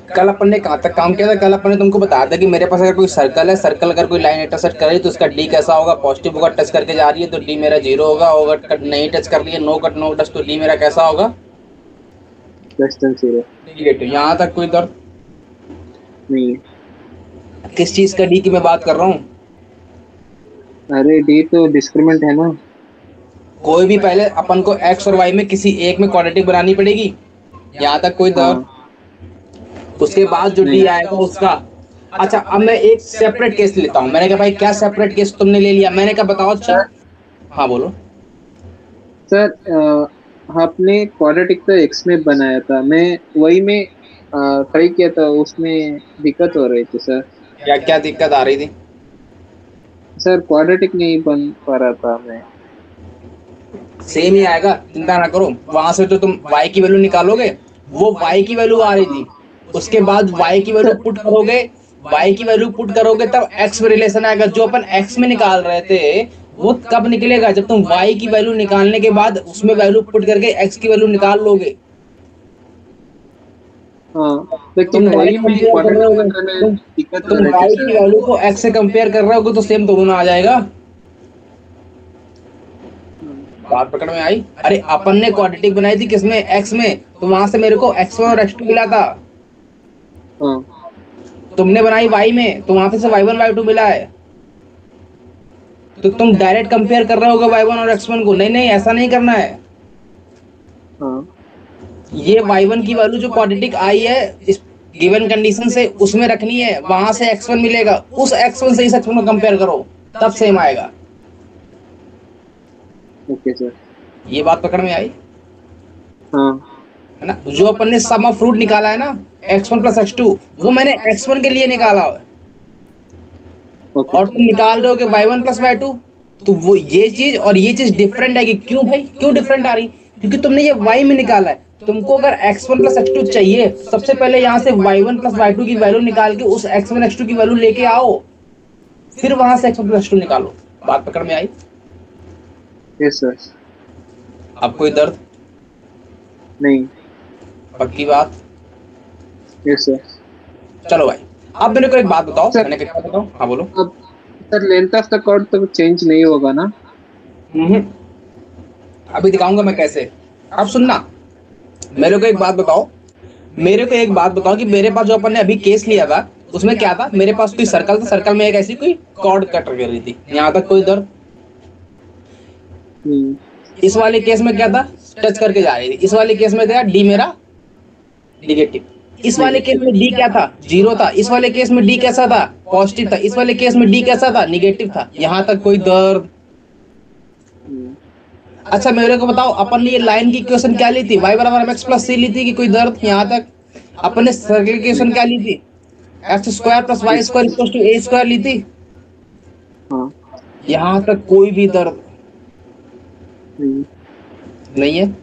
कल अपन ने कहाँ तक काम किया था? कल अपन ने तुमको बताया था कि मेरे पास अगर कोई सर्कल है, सर्कल अगर कोई लाइन इंटरसेक्ट करे तो उसका डी कैसा होगा? पॉजिटिव होगा, टच करके जा रही है तो डी मेरा जीरो होगा, और अगर कट नहीं टच कर रही है, नो कट नो टच, तो डी मेरा कैसा होगा? Less than 0। नेगेटिव। यहाँ तक कोई दर्द नहीं। किस चीज का डी की मैं बात कर रहा हूँ? अरे डी तो डिस्क्रिमिनेंट है ना। कोई भी पहले अपन को एक्स और वाई में किसी एक में क्वाड्रेटिक बनानी पड़ेगी। यहाँ तक कोई दर्द? उसके बाद जो डी आएगा उसका। अच्छा, अब मैं एक सेपरेट केस लेता हूँ। मैंने कहा भाई क्या सेपरेट केस तुमने ले लिया? मैंने कहा बताओ। अच्छा हाँ बोलो सर। आपने क्वाड्रेटिक तो एक्स में बनाया था, मैं वही में ट्राई किया था, उसमें दिक्कत हो रही थी सर। क्या क्या दिक्कत आ रही थी? सर क्वाड्रेटिक नहीं बन पा रहा था मैं। सेम ही आएगा, चिंता ना करो। वहां से तो तुम y की वैल्यू निकालोगे, वो y की वैल्यू आ रही थी। उसके बाद y की वैल्यू पुट करोगे, y की वैल्यू पुट करोगे तब x में रिलेशन आएगा। जो अपन x में निकाल रहे थे वो कब निकलेगा? जब तुम y की वैल्यू निकालने के बाद उसमें वैल्यू पुट करके x की वैल्यू निकाल लोगे। लेकिन वही में क्वाड्रेटिक बनने में दिक्कत हो तुम रही y थी की सर। वैल्यू को x से कंपेयर कर रहे हो तो सेम दोनों आ जाएगा। बात पकड़ में आई? अरे अपन ने क्वाड्रेटिक बनाई थी किसमें? एक्स में। तो वहां से मेरे को x1 और x2 मिला था। तुमने बनाई y में तो वहां से y1 y2 मिला है। तो तुम डायरेक्ट कंपेयर कर रहे होगे y1 और x1 को। नहीं नहीं, ऐसा नहीं करना है। ये y1 की वैल्यू जो क्वाड्रेटिक आई है इस गिवन कंडीशन से, उसमें रखनी है। वहां से x1 मिलेगा, उस x1 से इस x1 को कंपेयर करो, तब सेम आएगा। Okay sir. ये बात पकड़ में आई? हाँ है ना? जो अपन ने सम ऑफ फ्रूट निकाला है ना, x1 प्लस x2, वो मैंने x1 के लिए निकाला है। और तुम निकाल रहे हो कि y1 प्लस y2, तो वो ये चीज और ये चीज डिफरेंट है। कि क्यों भाई, क्यों डिफरेंट आ रही? क्योंकि तुमने ये y में निकाला है। तुमको अगर x1 प्लस x2 चाहिए, सबसे पहले यहाँ से y1 प्लस y2 की वैल्यू निकाल के उस x1 x2 की वैल्यू लेके आओ, फिर वहां से x1 प्लस x2 निकालो। बात पकड़ में आई? Yes sir. अब कोई दर्द? नहीं। पक्की बात? Yes sir. चलो भाई, अब मेरे को एक बात बताओ। सर, मैंने क्या बताओ? हाँ बोलो। अब sir length of the cord तो चेंज नहीं होगा ना? अभी दिखाऊंगा मैं कैसे। अब सुनना, मेरे को एक बात बताओ। मेरे को एक बात बताओ कि मेरे पास जो अपन ने अभी केस लिया था उसमें क्या था? मेरे पास कोई सर्कल था, सर्कल में एक ऐसी कोई कॉर्ड कट कर रही थी। यहाँ तक कोई दर्द? इस वाले केस में क्या था? टच करके जा रही थी। इस वाले केस में था डी मेरा निगेटिव। इस वाले केस में डी क्या था? जीरो था। इस वाले केस में डी कैसा था? पॉजिटिव था। इस वाले केस में डी कैसा था? निगेटिव था। यहाँ तक कोई दर्द? अच्छा मेरे को बताओ, अपन ने ये लाइन की इक्वेशन क्या ली थी? y बराबर mx प्लस सी ली थी कि कोई दर्द? यहाँ तक अपन ने सर्कल की इक्वेशन क्या ली थी? X square plus y square equal to a square ली थी। यहाँ तक कोई भी दर्द नहीं है?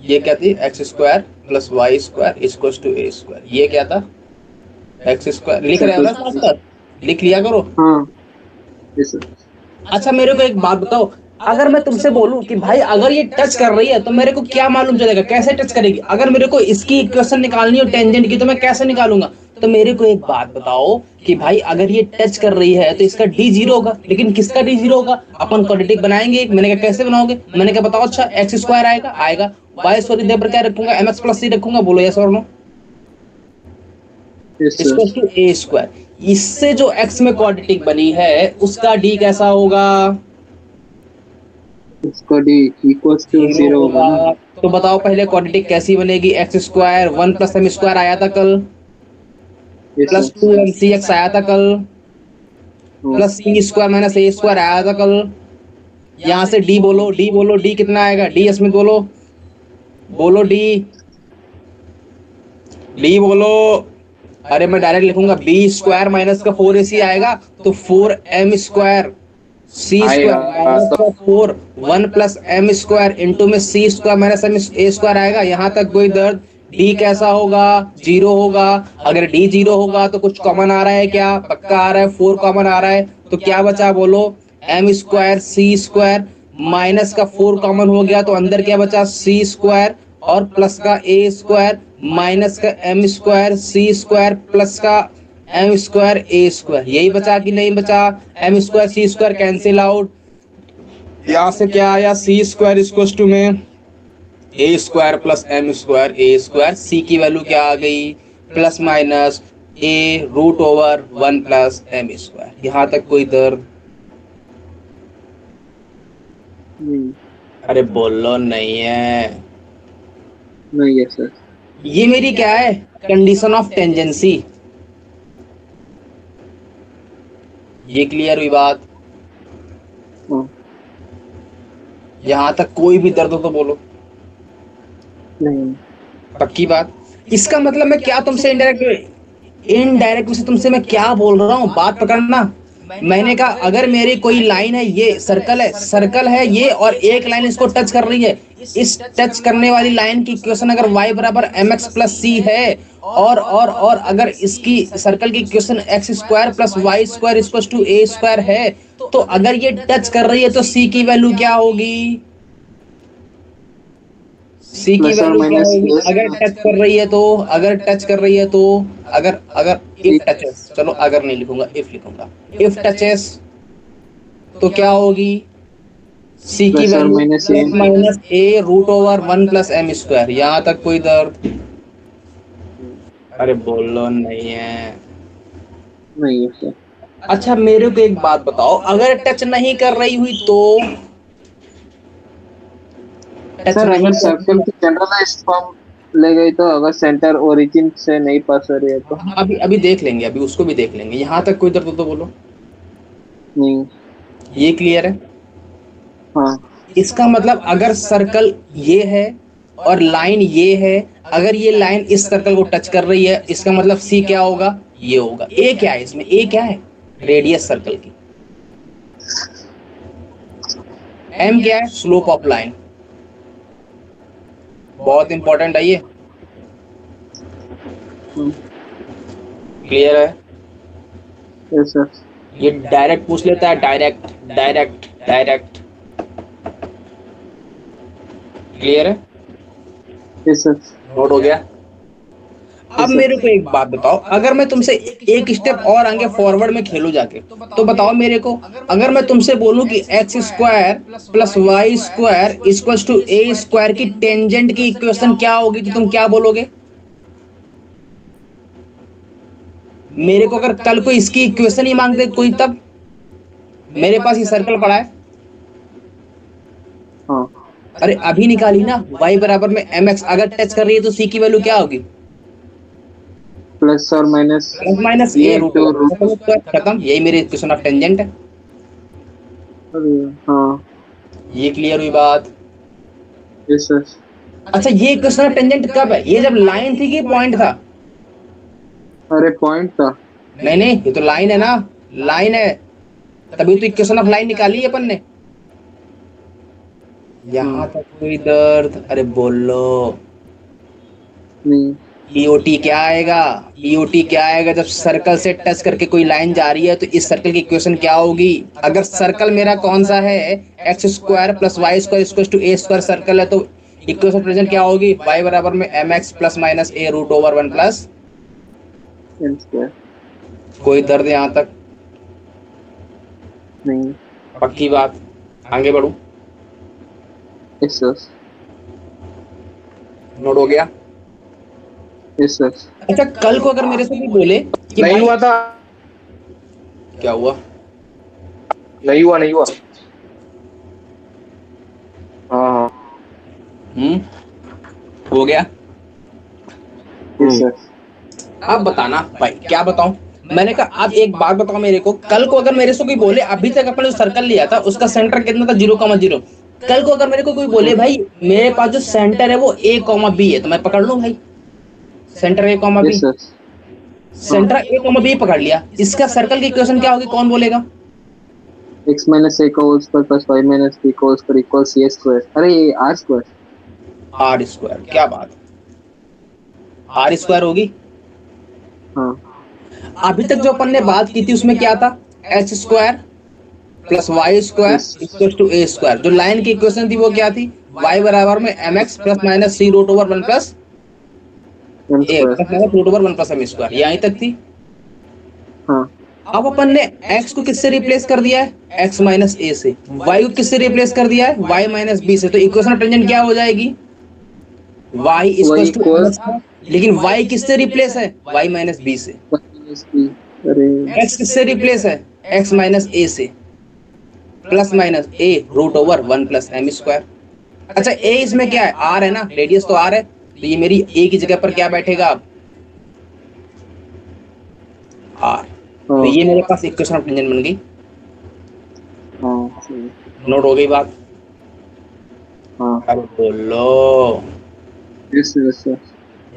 ये क्या थी? X square plus y square equal to a square. ये क्या था? X square. लिख रहे हो ना साथ साथ? लिख लिया करो। अच्छा मेरे को एक बात बताओ, अगर मैं तुमसे बोलूं कि भाई अगर ये टच कर रही है तो मेरे को क्या मालूम चलेगा? कैसे टच करेगी? अगर मेरे को इसकी इक्वेशन निकालनी हो टेंजेंट की, तो मैं कैसे निकालूंगा? तो मेरे को एक बात बताओ कि भाई अगर ये टच कर रही है तो इसका डी जीरो होगा। लेकिन किसका डी जीरो होगा? अपन क्वाड्रेटिक बनाएंगे। मैंने कहा कैसे बनाओगे? मैंने कहा बताओ। अच्छा एक्स स्क्वायर आएगा, आएगा। वाई स्क्वायर इधर पर क्या रखूंगा? एम एक्स प्लस सी रखूंगा। बोलो यस और no? Equal to a square. इससे जो एक्स में क्वाड्रेटिक बनी है उसका डी कैसा होगा? उसका डी इक्वल्स टू 0 होगा। तो बताओ पहले क्वाड्रेटिक कैसी बनेगी? X square 1 plus m square आया था कल, प्लस 2 एम सी एक्स आया था कल, प्लस सी स्क्वायर माइनस ए स्क्वायर आया था कल। यहाँ से डी बोलो, डी बोलो, डी कितना आएगा? डी इसमें बोलो, बोलो डी, डी बोलो। अरे मैं डायरेक्ट लिखूंगा बी स्क्वायर माइनस का 4ac आएगा तो 4m स्क्वायर सी स्क्वायर माइनस का 4 1 प्लस एम स्क्वायर इंटू में c square minus m a square आएगा। यहाँ तक कोई दर्द? डी कैसा होगा? जीरो होगा। अगर डी जीरो होगा तो कुछ कॉमन आ रहा है क्या? पक्का आ रहा है, 4 कॉमन आ रहा है। तो क्या बचा बोलो? एम स्क्वायर सी स्क्वायर माइनस का 4 कॉमन हो गया तो अंदर क्या बचा? सी स्क्वायर और प्लस का ए स्क्वायर माइनस का एम स्क्वायर सी स्क्वायर प्लस का एम स्क्वायर ए स्क्वायर, यही बचा कि नहीं बचा? एम स्क्वायर सी स्क्वायर कैंसिल आउट, यहाँ से क्या आया? सी स्क्वायर इक्वल्स टू में ए स्क्वायर प्लस एम स्क्वायर ए स्क्वायर, सी की वैल्यू क्या आ गई? Plus minus a root over 1 plus m square. यहाँ तक कोई दर्द? अरे बोलो नहीं है। नहीं है सर। ये मेरी क्या है? Condition of tangency. ये क्लियर हुई बात? यहाँ तक कोई भी दर्द हो तो बोलो। नहीं। पक्की बात? इसका मतलब मैं क्या तुमसे इनडायरेक्ट से तुमसे मैं क्या बोल रहा हूँ, बात पकड़ना। मैंने कहा अगर मेरी कोई लाइन है, ये सर्कल है ये, और एक लाइन इसको टच कर रही है, इस टच करने वाली लाइन की इक्वेशन अगर y बराबर mx प्लस सी है, और अगर इसकी सर्कल की equation x square plus y square equal to a square है, तो अगर ये टच कर रही है तो c की वैल्यू क्या होगी? सी की वैल्यू क्या होगी? अगर टच कर रही है तो, अगर इफ टचेस, चलो अगर नहीं लिखूंगा, इफ लिखूंगा, इफ टचेस तो क्या होगी? सी की value minus a root over 1 plus m square. यहाँ तक कोई दर्द? अरे बोलो नहीं है। नहीं है सर। अच्छा मेरे को एक बात बताओ, अगर टच नहीं कर रही हुई तो? सर अगर सर्कल की जनरलाइज्ड फॉर्म ले गई तो, अगर सेंटर ओरिजिन से नहीं पास हो रही है तो? अभी देख लेंगे, अभी उसको भी देख लेंगे। यहाँ तक कोई दर्द हो तो बोलो। नहीं। ये क्लियर है? हाँ। इसका मतलब अगर सर्कल ये है और लाइन ये है, अगर ये लाइन इस सर्कल को टच कर रही है, इसका मतलब सी क्या होगा? ये होगा। ए क्या है इसमें? ए क्या है? रेडियस सर्कल की। एम क्या है? Slope of line. बहुत इंपॉर्टेंट है ये। क्लियर है? Yes sir. ये डायरेक्ट पूछ लेता है, डायरेक्ट। क्लियर है? Yes sir. नोट हो गया? अब मेरे को एक बात बताओ, अगर मैं तुमसे एक स्टेप और आगे फॉरवर्ड में खेलूं जाके, तो बताओ मेरे को, अगर मैं तुमसे बोलूं कि x square plus y square equals to a square की टेंजेंट की इक्वेशन क्या होगी, तो तुम क्या बोलोगे? मेरे को अगर कल को इसकी इक्वेशन ही मांगते कोई, तब मेरे पास ये सर्कल पड़ा है। हाँ। अरे अभी निकाली ना, y बराबर में mx अगर टच कर रही है तो c की वैल्यू क्या होगी? प्लस और माइनस ए रूट खत्म। यही मेरी इक्वेशन ऑफ टेंजेंट है। हाँ। ये क्लियर हुई बात? Yes sir. अच्छा ये इक्वेशन ऑफ टेंजेंट कब है? ये जब लाइन थी कि पॉइंट था? अरे पॉइंट था। नहीं ये तो लाइन है ना, लाइन है, तभी तो इक्वेशन ऑफ लाइन निकाली है अपन ने। यहाँ तक कोई दर्द? अरे बोलो। नहीं। ईओटी क्या आएगा? जब सर्कल से टच करके कोई लाइन जा रही है तो इस सर्कल की इक्वेशन क्या होगी? अगर सर्कल मेरा कौन सा है, x square plus y square equal to a square circle है, तो इक्वेशन प्रेजेंट क्या होगी? y बराबर में mx plus minus a root over 1 plus m square. कोई दर्द यहाँ तक? नहीं। पक्की बात? आगे बढ़ू? Yes sir. नोट हो गया? Yes sir. अच्छा कल को अगर मेरे से भी बोले कि नहीं हुआ था, क्या हुआ? नहीं हुआ। हाँ। हो गया? Yes sir. अब बताना भाई, क्या बताऊं? मैंने कहा अब एक बात बताओ मेरे को, कल को अगर मेरे से कोई बोले, अभी तक अपन जो सर्कल लिया था उसका सेंटर कितना था? 0,0। कल को अगर मेरे को कोई बोले भाई मेरे पास जो सेंटर है वो a,b है, तो मैं पकड़ लूं भाई सेंटर a,b। सेंटर a,b पकड़ लिया, इसका सर्कल की इक्वेशन क्या होगी? कौन बोलेगा? x माइनस a का whole square plus y minus b का whole square equals a square. अरे ये r स्क्वायर। क्या बात? r स्क्वायर होगी? हाँ। अभी तक जो अपन ने बात की थी उसमें क्या था? h square plus y square equal to a square. जो लाइन की इक्वेशन थी वो क्या थी? y बराबर में mx plus minus c root over 1 plus a plus minus root over 1 plus m square, यहीं तक थी। हाँ अब अपन ने x को किससे रिप्लेस कर दिया है? x माइनस ए से। y को किससे रिप्लेस कर दिया है? y माइनस बी से। तो इक्वेशन ऑफ टेंजेंट क्या हो जाएगी? y इक्वल टू, लेकिन y किससे रिप्लेस है? y माइनस बी से। x किससे रिप्लेस है? x माइनस ए से plus minus a root over 1 plus m square. अच्छा a इसमें क्या है? r है ना, रेडियस तो r है, तो ये मेरी a की जगह पर क्या बैठेगा अब? r। तो ये मेरे पास इक्वेशन ऑफ टेंजेंट बन गई। नोट हो गई बात? अब बोलो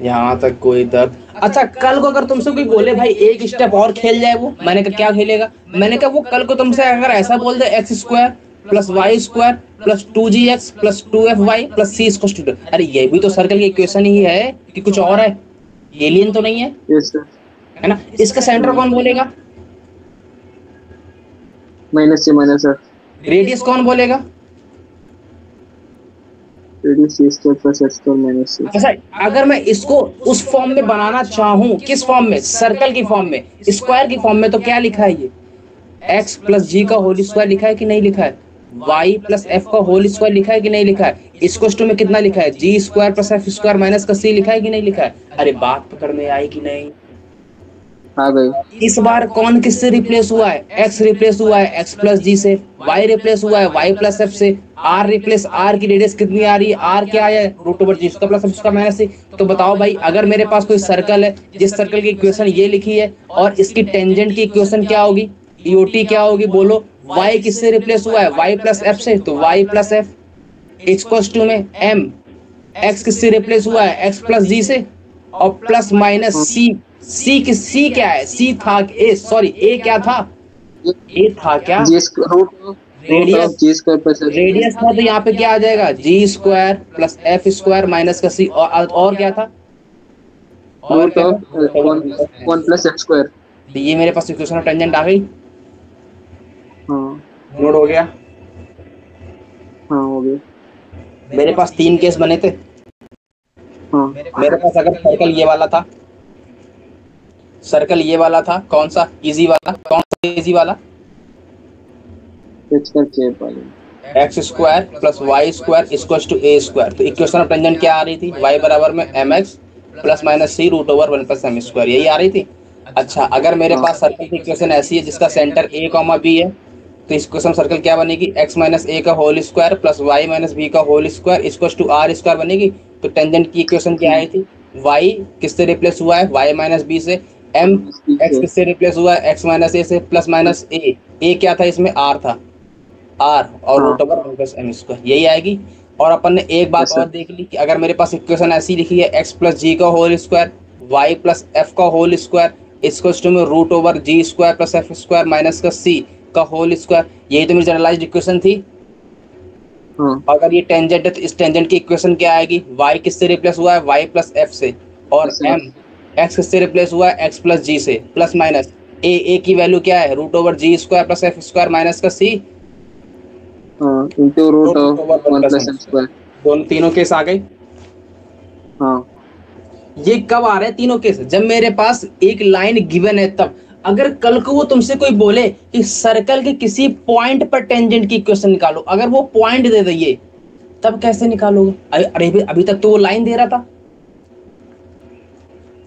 यहाँ तक कोई दर्द? अच्छा कल को अगर तुमसे कोई बोले भाई एक स्टेप और खेल जाए, वो मैंने कहा क्या खेलेगा? मैंने कहा वो कल को तुमसे अगर ऐसा बोल दे x square plus y square plus 2gx plus 2fy plus c equal to, अरे ये भी तो सर्कल की इक्वेशन ही है कि कुछ और है? एलियन तो नहीं है, है ना? इसका सेंटर कौन बोलेगा? माइनस से माइनस है। रेडियस कौन बोलेगा? Radius c square plus h square minus c। अच्छा अगर मैं इसको उस फॉर्म में बनाना चाहूँ, किस फॉर्म में? सर्कल की फॉर्म में, स्क्वायर की फॉर्म में, तो क्या लिखा है ये? x प्लस जी का होल स्क्वायर लिखा है कि नहीं लिखा है? y प्लस f का होल स्क्वायर लिखा है कि नहीं लिखा है? इसको टू में कितना लिखा है? G square plus f square minus का c लिखा है कि नहीं लिखा है? अरे बात पकड़ में आई कि नहीं? आ गई। इस बार कौन किससे रिप्लेस हुआ है? x रिप्लेस हुआ है x प्लस जी से, y रिप्लेस हुआ है y प्लस f से, r रिप्लेस, r की रेडियस कितनी आ रही है? r क्या है? Root over g square plus f square minus c। तो बताओ भाई, अगर मेरे पास कोई सर्कल है जिस सर्कल की इक्वेशन ये लिखी है और इसकी टेंजेंट की इक्वेशन क्या होगी? EOT क्या होगी? बोलो। y किससे रिप्लेस हुआ है? y प्लस f से, तो y plus f equal to में m। x किससे रिप्लेस हुआ है? x प्लस जी से और प्लस माइनस c। c क्या है? c था a, सॉरी a क्या था? a था क्या? रेडियस था, तो यहाँ पे क्या आ जाएगा? G square plus f square minus का c, और क्या था? और क्या था? 1 प्लस h स्क्वायर। तो ये मेरे पास इक्वेशन ऑफ टेंजेंट आ गई। नोट हो गया? हाँ हो गया। मेरे पास 3 केस बने थे। मेरे पास अगर सर्कल ये वाला था, सर्कल ये वाला था, कौन सा? इजी वाला। कौन सा इजी वाला? X square plus y square equal to a square. तो इक्वेशन ऑफ टेंजेंट क्या आ रही थी? y बराबर में mx plus minus c root over 1 plus m square, यही आ रही थी। अच्छा अगर मेरे पास सर्कल की इक्वेशन ऐसी है जिसका सेंटर a कॉमा b है, तो इस इक्वेशन सर्कल क्या बनेगी? x माइनस a का whole square plus y minus b का whole square equal to r square बनेगी। तो टेंजेंट की इक्वेशन क्या आई थी? y किससे रिप्लेस हुआ है? y माइनस b से। m x किससे रिप्लेस हुआ है? x माइनस a से प्लस माइनस a क्या था इसमें? r था, r और root over 1 plus m square, यही आएगी। और अपन ने एक बात और देख ली कि अगर मेरे पास इक्वेशन ऐसी लिखी है x प्लस जी का whole square y plus f का होल स्क्वायर इक्वल टू में root over g square plus f square minus का c का होल स्क्वायर, यही तो मेरी जनरलाइज्ड इक्वेशन थी। अगर ये टेंजेंट है तो इस टेंजेंट की इक्वेशन क्या आएगी? y किससे रिप्लेस हुआ है? y प्लस f से, और m x किससे रिप्लेस हुआ है? x प्लस जी से, प्लस माइनस a की वैल्यू क्या है? Root over g square plus f square minus का c into root of 1 plus m square. दोनों तीनों केस आ गए। ये कब आ रहे हैं तीनों केस? जब मेरे पास एक लाइन गिवन है तब। अगर कल को वो तुमसे कोई बोले कि सर्कल के किसी पॉइंट पर टेंजेंट की इक्वेशन निकालो, अगर वो पॉइंट दे दिए तब कैसे निकालोगे? अरे अभी तक तो वो लाइन दे रहा था,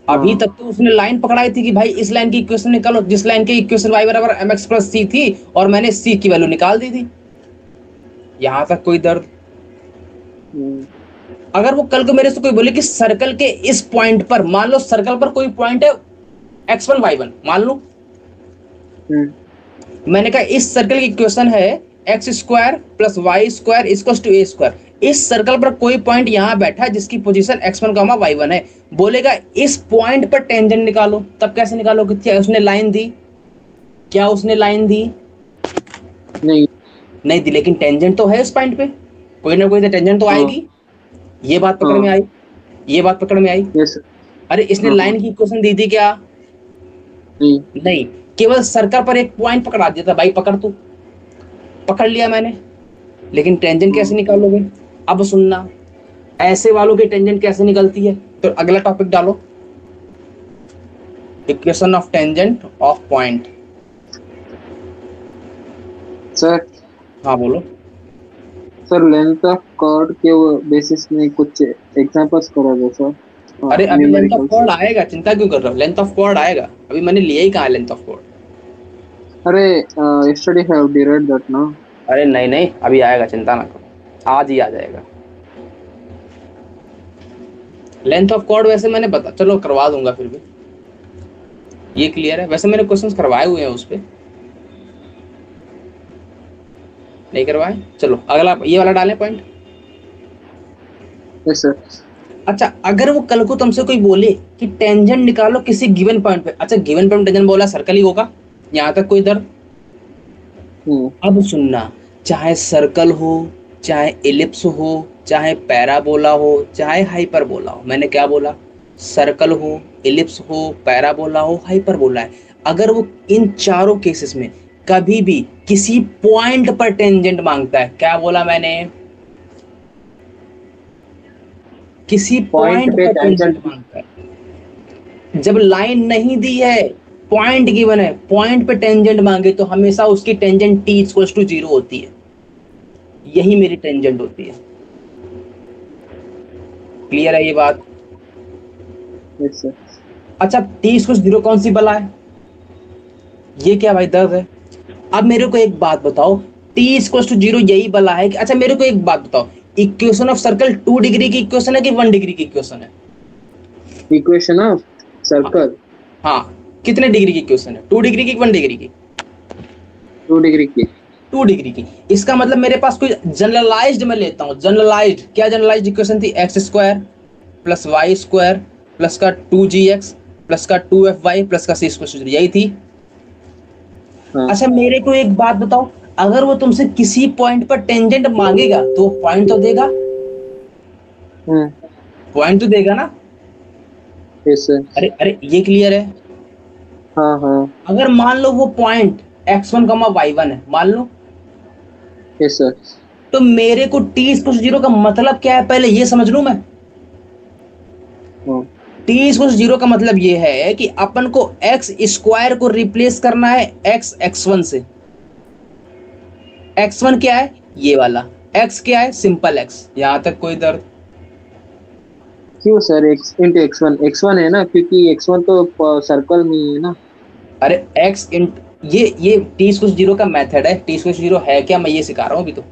अभी तक तो उसने लाइन पकड़ाई थी कि भाई इस लाइन की इक्वेशन निकालो, जिस लाइन की इक्वेशन y बराबर mx प्लस c थी और मैंने c की वैल्यू निकाल दी थी। यहां तक कोई दर्द? अगर वो कल को मेरे से कोई बोले कि सर्कल के इस पॉइंट पर, मान लो सर्कल पर कोई पॉइंट है x1 y1, मान लो, मैंने कहा इस सर्कल की इक्वेशन है x square plus y square equal to a square. इस सर्कल पर कोई पॉइंट यहां बैठा है जिसकी पोजीशन x1, y1 है, बोलेगा इस पॉइंट पर टेंजेंट निकालो, तब कैसे निकालोगे? क्या उसने लाइन दी? क्या उसने लाइन दी? नहीं दी, लेकिन टेंजेंट तो है उस पॉइंट पे, कोई ना कोई तो टेंजेंट तो आएगी। ये बात पकड़ में आई? ये बात पकड़ में आई? अरे इसने लाइन की इक्वेशन दी थी क्या? नहीं, केवल सर्कल पर एक पॉइंट पकड़ा दिया था, भाई पकड़ तू। पकड़ लिया मैंने, लेकिन टेंजेंट कैसे निकालोगे? अब सुनना, ऐसे वालों की टेंजेंट कैसे निकलती है। तो अगला टॉपिक डालो, equation of tangent of point. Sir हाँ बोलो। सर लेंथ ऑफ कॉर्ड के बेसिस में कुछ एग्जांपल्स करोगे सर? अरे अभी लेंथ ऑफ न्यूमेरिकल्स। कॉर्ड आएगा, चिंता क्यों कर रहे हो, लेंथ ऑफ कॉर्ड आएगा, अभी मैंने लिया ही कहाँ है लेंथ ऑफ कॉर्ड। अरे yesterday have derived that ना। अरे नहीं नहीं, अभी आएगा, चिंता ना करो, आज ही आ जाएगा लेंथ ऑफ कॉर्ड। वैसे मैंने बता, चलो करवा दूंगा फिर भी, ये क्लियर है। वैसे मैंने क्वेश्चंस करवाए हुए हैं उस पे, नहीं करवाए। चलो अगला ये वाला डालें पॉइंट। Yes sir. अच्छा, अगर वो कल को तुमसे कोई बोले कि टेंजेंट निकालो किसी गिवन पॉइंट पे, अच्छा गिवन पॉइंट टेंजेंट बोला सर्कल ही होगा, यहाँ तक कोई दर्द? अब सुनना, चाहे सर्कल हो, चाहे एलिप्स हो, चाहे पैराबोला हो, चाहे हाइपरबोला हो, मैंने क्या बोला? सर्कल हो, एलिप्स हो, पैराबोला हो, हाइपरबोला है। अगर वो इन चारों केसेस में कभी भी किसी पॉइंट पर टेंजेंट मांगता है, क्या बोला मैंने? किसी पॉइंट पर टेंजेंट मांगता है। जब लाइन नहीं दी है, पॉइंट गिवन है, पॉइंट पे टेंजेंट मांगे तो हमेशा उसकी टेंजेंट t इक्वल्स टू 0 होती है। यही मेरी टेंजेंट होती है। क्लियर है ये बात? Yes sir. अच्छा, t इक्वल्स 0 कौन सी बला है? ये क्या भाई दर्द है? अब मेरे को एक बात बताओ, t इक्वल्स टू 0 यही बला है कि? अच्छा मेरे को एक बात बताओ, इक्वेशन ऑफ सर्कल 2 डिग्री की इक्वेशन है कि 1 डिग्री की इक्वेशन है? इक्वेशन ऑफ सर्कल, हाँ, कितने डिग्री की इक्वेशन है? 2 डिग्री की 1 डिग्री की? 2 डिग्री की। 2 डिग्री की। इसका मतलब मेरे पास कोई जनरलाइज्ड मैं लेता हूँ, जनरलाइज्ड, क्या जनरलाइज्ड इक्वेशन थी? X square plus y square plus का 2gx प्लस का 2fy प्लस का c स्क्वायर, यही थी। हाँ। अच्छा मेरे को एक बात बताओ, अगर वो तुमसे किसी पॉइंट पर टेंजेंट मांगेगा तो पॉइंट तो देगा, पॉइंट तो देगा ना? Yes sir. अरे अरे ये क्लियर है? हाँ हाँ। अगर मान लो वो पॉइंट x1, y1 है, मान लो, यस सर। तो मेरे को t इक्वल्स 0 का मतलब क्या है, पहले ये समझ लूं मैं। t इक्वल्स 0 का मतलब ये है कि अपन को x स्क्वायर को रिप्लेस करना है x1 से। x1 क्या है? ये वाला। x क्या है? Simple x। यहां तक कोई दर्द? क्यों सर x इंटू x1 है ना, क्योंकि x1 तो सर्कल में ही है ना। अरे x इंटू ये t इक्वल्स 0 का मेथड है। t इक्वल्स 0 है क्या, मैं ये सिखा रहा हूँ अभी तो।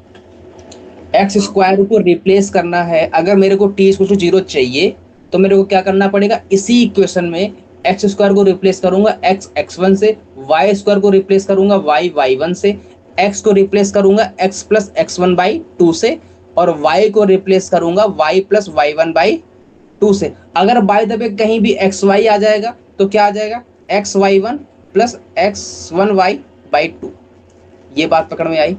एक्स स्क्वायर को रिप्लेस करना है, अगर मेरे को t इक्वल्स टू 0 चाहिए तो मेरे को क्या करना पड़ेगा? इसी इक्वेशन में एक्स स्क्वायर को रिप्लेस करूंगा x1 से, वाई स्क्वायर को रिप्लेस करूंगा y1 से, x को रिप्लेस करूंगा x प्लस x1/2 से, और y को रिप्लेस करूंगा y प्लस y1/2 से। अगर बाय द वे कहीं भी xy आ जाएगा तो क्या आ जाएगा? xy1 plus x1y/2। ये बात पकड़ में आई?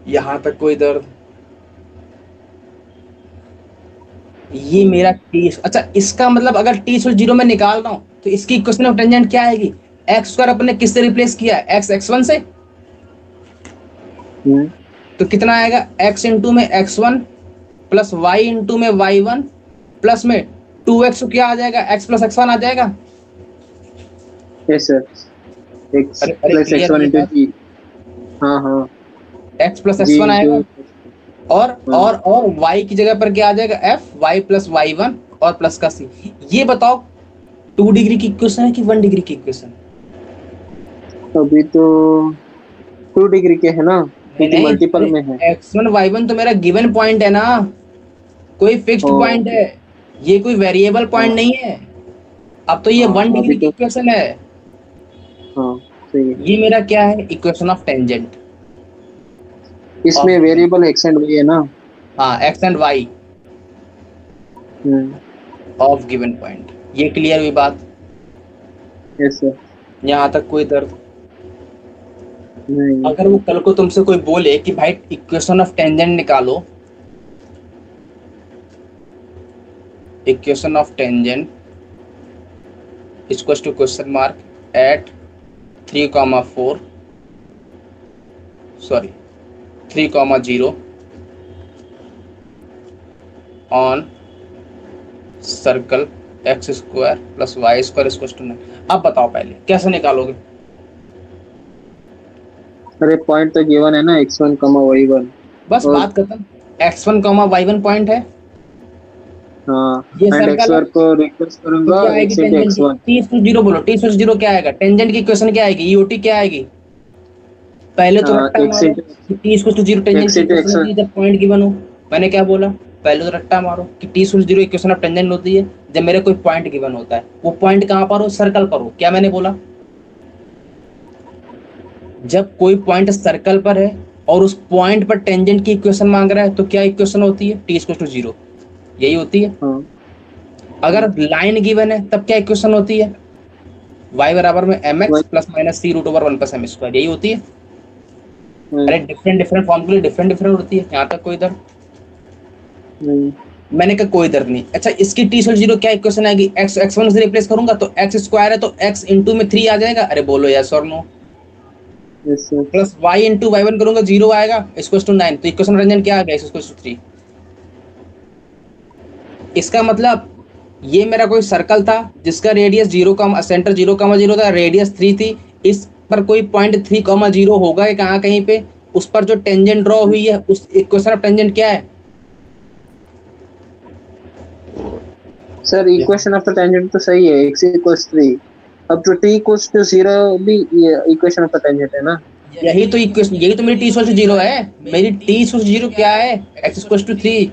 यहां तक कोई दर्द? ये मेरा t। अच्छा इसका मतलब अगर t इक्वल 0 में निकाल रहा हूं तो इसकी इक्वेशन ऑफ टेंजेंट क्या आएगी? एक्स स्क्वायर अपने किससे रिप्लेस किया है? x1 से। तो कितना आएगा? x इंटू में x1 प्लस y इंटू में y1 प्लस में 2x, क्या आ जाएगा? x प्लस x1 आ जाएगा। Yes sir. x plus x1 into g। हाँ हाँ, x प्लस x1 आएगा, और y की जगह पर क्या आ जाएगा? f, y प्लस y1 और प्लस का c। ये बताओ 2 डिग्री की इक्वेशन है कि 1 डिग्री की इक्वेशन? अभी तो 2 डिग्री के है ना, क्योंकि मल्टीपल में है। x1 y1 तो मेरा गिवन पॉइंट है ना, कोई फिक्स्ड पॉइंट है, ये कोई वेरिएबल पॉइंट नहीं है। अब तो ये 1 डिग्री की इक्वेशन है। ये मेरा क्या है? Equation of tangent. इसमें वेरिएबल x एंड y है ना? हाँ, x and y of given point. ये क्लियर हुई बात? Yes sir. यहाँ तक कोई दर्द नहीं। अगर वो कल को तुमसे कोई बोले कि भाई इक्वेशन ऑफ टेंजेंट निकालो, equation of tangent equals to question mark at 3, 4 sorry 3,0 on circle x square plus y square equal to 9। अब बताओ पहले कैसे निकालोगे? अरे पॉइंट तो गिवन है ना, x1, y1। बस बात खत्म। x1, y1 पॉइंट है। हाँ, ये एंड सर्कल है। x1 को रिप्लेस तो करूंगा क्या आएगी x into टेंजेंट की? x1। t/0 बोलो। t/0 क्या आएगा? टेंजेंट की इक्वेशन क्या आएगी? ईओटी क्या आएगी? पहले तो रट्टा x मारो into कि t/0 टेंजेंट x की into इक्वेशन होती x1। है जब पॉइंट गिवन हो। मैंने क्या बोला? पहले तो रट्टा मारो कि t/0 इक्वेशन ऑफ टेंजेंट होती है जब मेरे कोई पॉइंट गिवन होता है। वो पॉइंट कहाँ पर हो? सर्कल पर हो। क्या मैंने बोला? जब कोई पॉइंट सर्कल पर है और उस पॉइंट पर टेंजेंट की इक्वेशन मांग रहा है तो क्या इक्वेशन होती है? t/0 यही होती है। हाँ, अगर लाइन गिवन है तब क्या इक्वेशन होती है? y बराबर में mx plus minus c root over 1 plus m square, यही होती है। अरे डिफरेंट फॉर्म के लिए डिफरेंट होती है। यहाँ तक कोई दर्द? मैंने कहा कोई दर्द नहीं। अच्छा, इसकी t/0 क्या इक्वेशन आएगी? x1 से रिप्लेस करूंगा तो x स्क्वायर है तो x इंटू में 3 आ जाएगा। अरे बोलो यस और no. Plus y into y1 करूंगा 0 आएगा इक्वल टू 9। तो इक्वेशन टेंजेंट क्या आ गया? Equal to 3। इसका मतलब ये मेरा कोई सर्कल था जिसका रेडियस 0, सेंटर 0,0 था, रेडियस 3 थी। इस पर कोई पॉइंट 3,0 होगा कि कहाँ कहीं पे उस पर जो टेंजेंट ड्रॉ हुई है उस इक्वेशन ऑफ टेंजेंट क्या है? Sir equation of the tangent तो सही है, x equals 3। अब जो t equals to 0 भी ये इक्वेशन ऑफ द टेंजेंट है ना? यही तो इक्वेशन, यही तो मेरी t/0 है। मेरी t/0 क्या है? x equals to 3।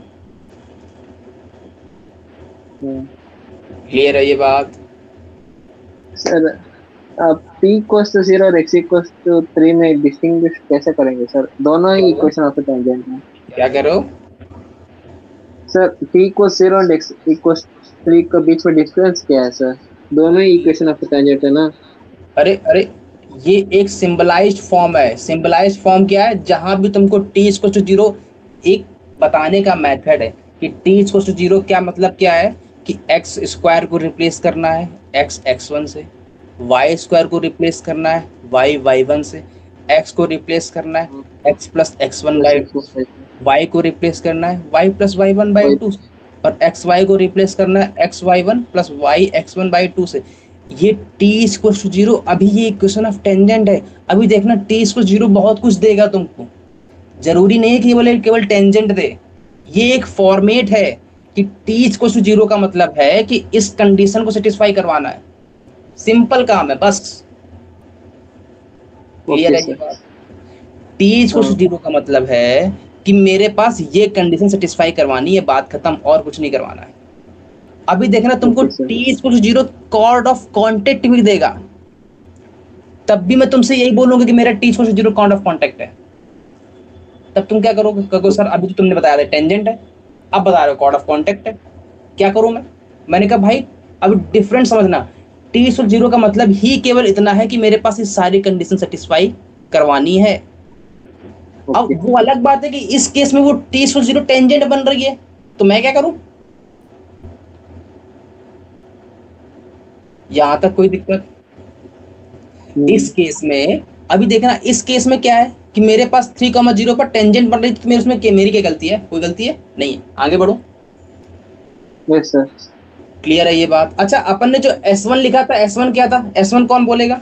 क्लियर है ये बात? सर अब t equals to 0 और x equals to 3 में डिस्टिंग्विश कैसे करेंगे सर? दोनों ही इक्वेशन ऑफ द टेंजेंट हैं। क्या कह रहे हो? सर t equals 0 और x equals 3 के बीच में डिफरेंस क्या है सर? दोनों ही इक्वेशन ऑफ द टेंजेंट है ना? अरे ये एक सिंबलाइज्ड फॉर्म है। सिंबलाइज्ड फॉर्म क्या है? जहां भी तुमको t/0 एक बताने का मेथड है कि t/0 क्या मतलब क्या है कि x स्क्वायर को रिप्लेस करना है x x1 से, y स्क्वायर को रिप्लेस करना है y y1 से, x को रिप्लेस करना है x plus x1 by 2, y को रिप्लेस करना है y प्लस y1 बाई 2 और एक्स वाई को रिप्लेस करना है x y one plus y x one by 2 से। ये t/0 अभी ये इक्वेशन ऑफ टेंजेंट है। अभी देखना t/0 बहुत कुछ देगा तुमको, जरूरी नहीं है कि केवल टेंजेंट दे। ये एक फॉर्मेट है कि t/0 का मतलब है कि इस कंडीशन को सेटिस्फाई करवाना है। सिंपल काम है बस। क्लियर है ये बात? t/0 का मतलब है कि मेरे पास ये कंडीशन सेटिस्फाई करवानी है, बात खत्म, और कुछ नहीं करवाना है। अभी देखना तुमको t/0 कॉर्ड ऑफ कॉन्टेक्ट भी देगा, तब भी मैं तुमसे यही बोलूंगा कि मेरा t/0 कॉर्ड ऑफ कॉन्टेक्ट है। तब तुम क्या करोगे? कहोगे सर अभी तो तुमने बताया था टेंजेंट है, अब बता रहे हो कॉर्ड ऑफ कॉन्टेक्ट है, क्या करूं मैं? मैंने कहा भाई अब डिफरेंट समझना। t/0 का मतलब ही केवल इतना है कि मेरे पास ये सारी कंडीशन सेटिस्फाई करवानी है। अब वो अलग बात है कि इस केस में वो t/0 टेंजेंट बन रही है, तो मैं क्या करूं? यहां तक कोई दिक्कत? इस केस में अभी देखना, इस केस में क्या है कि मेरे पास 3,0 पर टेंजेंट बन रही है, तो मेरे उसमें मेरी क्या गलती है? कोई गलती है नहीं है। आगे बढ़ो। Yes sir. क्लियर है ये बात? अच्छा, अपन ने जो S1 लिखा था, S1 क्या था? S1 कौन बोलेगा?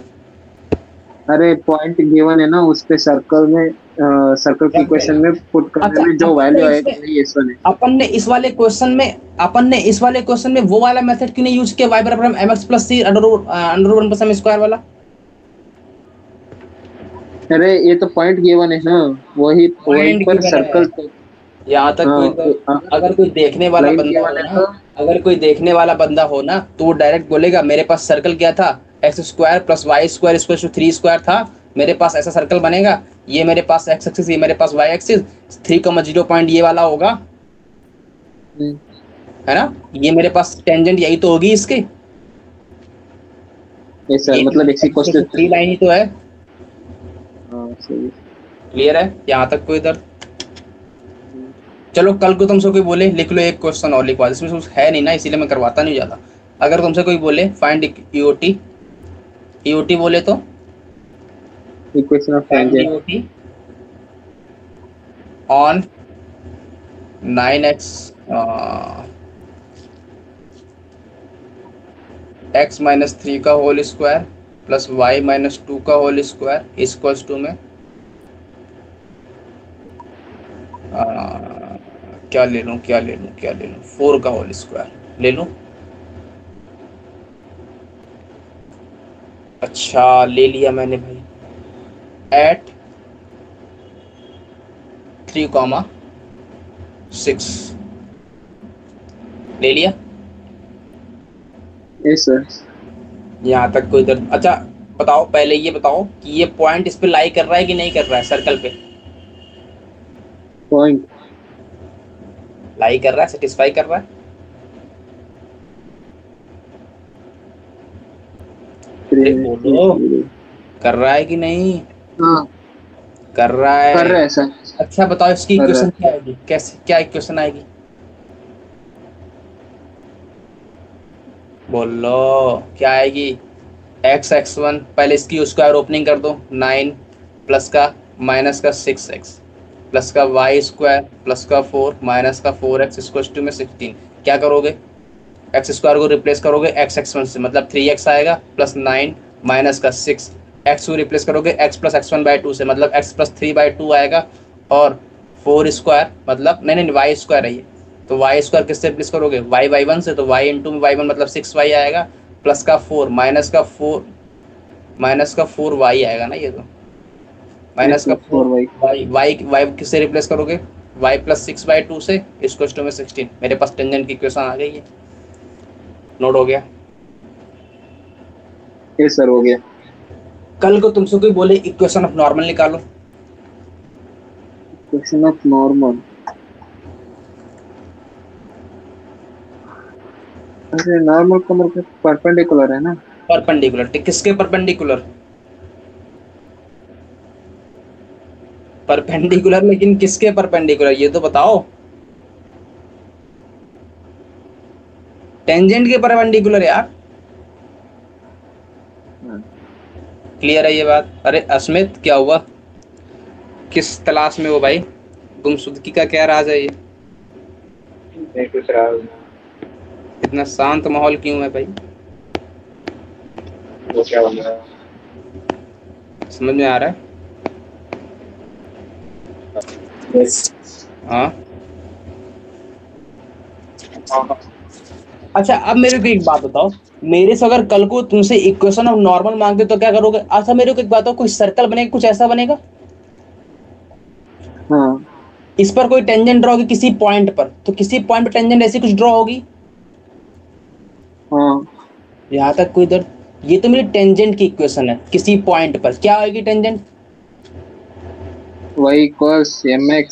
अरे पॉइंट गिवन है ना, उस पे सर्कल में सर्कल की इक्वेशन में पुट करने में जो वैल्यू आएगी वही S1 है। अपन ने इस वाले क्वेश्चन में वो वाला मेथड क्यों नहीं यूज किया? y बराबर mx plus c under 1 plus m square वाला। अरे ये तो पॉइंट गिवन है ना, वही पॉइंट पर सर्कल। यहाँ तक अगर कोई देखने वाला बंदा हो ना, अगर कोई देखने वाला बंदा हो ना, तो वो डायरेक्ट बोलेगा मेरे पास सर्कल क्या था? X square plus y square equal to 3 square था। मेरे पास ऐसा सर्कल बनेगा, ये मेरे पास एक्स एक्सिस, ये मेरे पास वाई एक्सिस, 3,0 पॉइंट ये वाला होगा, है ना? ये मेरे पास टेंजेंट यही तो होगी इसकी। यस सर, मतलब x इक्वल टू 3 लाइन ही तो है। हां सही। क्लियर है यहाँ तक कोई दर्द? चलो कल को तुमसे कोई बोले लिख लो एक क्वेश्चन और लिखवा, इसमें कुछ है नहीं ना, इसीलिए मैं करवाता नहीं ज्यादा। अगर तुमसे कोई बोले फाइंड ईओटी बोले तो equation of tangent on 9x x minus 3 का whole square plus y minus 2 का होल स्क्वायर इक्वल्स टू में क्या ले लूँ 4 का होल स्क्वायर ले लूँ। अच्छा ले लिया मैंने भाई एट 3,6 ले लिया। Yes sir. यहाँ तक कोई दर्द। अच्छा बताओ पहले ये बताओ कि ये पॉइंट इस पे लाई कर रहा है कि नहीं कर रहा है, सर्कल पे पॉइंट लाई कर रहा है, सेटिस्फाई कर रहा है। बोलो कर रहा है कि नहीं? हाँ कर रहा है। कर रहे हैं सर। अच्छा बताओ इसकी कर रहा इक्वेशन है। क्या आएगी, कैसे क्या इक्वेशन आएगी बोलो क्या आएगी? x(x1) पहले इसकी स्क्वायर ओपनिंग कर दो 9 प्लस का माइनस का 6x प्लस का y स्क्वायर प्लस का 4 माइनस का 4x इक्वल्स टू में 16। क्या करोगे? एक्स स्क्वायर को रिप्लेस करोगे x(x1) से मतलब 3x आएगा प्लस 9 माइनस का 6 x को रिप्लेस करोगे x प्लस x1/2 से मतलब x प्लस 3/2 आएगा और 4 स्क्वायर मतलब नहीं y स्क्वायर है ये, तो y स्क्वायर किससे रिप्लेस करोगे y/1 से, तो y इंटू y1 मतलब 6y आएगा प्लस का 4 माइनस का 4y आएगा ना ये, तो माइनस का 4y y किससे रिप्लेस करोगे y प्लस 6/2 से इक्वल्स टू में 16। मेरे पास टेंजेंट की इक्वेशन आ गई है, नोट हो गया? यस सर हो गया। कल को तुमसे कोई बोले इक्वेशन ऑफ नॉर्मल निकालो, इक्वेशन ऑफ नॉर्मल। अरे नॉर्मल का मतलब परपेंडिकुलर है ना? परपेंडिकुलर किसके परपेंडिकुलर? परपेंडिकुलर लेकिन किसके परपेंडिकुलर ये तो बताओ। टेंजेंट के परपेंडिकुलर यार। क्लियर है ये बात? अरे अस्मित क्या हुआ, किस तलाश में हो भाई? गुमशुदगी का क्या राज है ये? नहीं कुछ राज इतना शांत माहौल क्यों है भाई? वो क्या बन रहा है? समझ में आ रहा है? हाँ अच्छा अब मेरे को एक बात बताओ, मेरे से अगर कल को तुमसे इक्वेशन ऑफ नॉर्मल मांगते तो क्या करोगे? अच्छा मेरे को एक बात बताओ, कोई सर्कल बनेगा, कुछ ऐसा बनेगा? हाँ इस पर कोई टेंजेंट ड्रॉ होगी किसी पॉइंट पर, तो किसी पॉइंट पर टेंजेंट ऐसी कुछ ड्रॉ होगी? हाँ यहाँ तक कोई दर्द? ये तो मेरी टेंजेंट की इक्वेशन है। किसी पॉइंट पर क्या आएगी tangent? y equals mx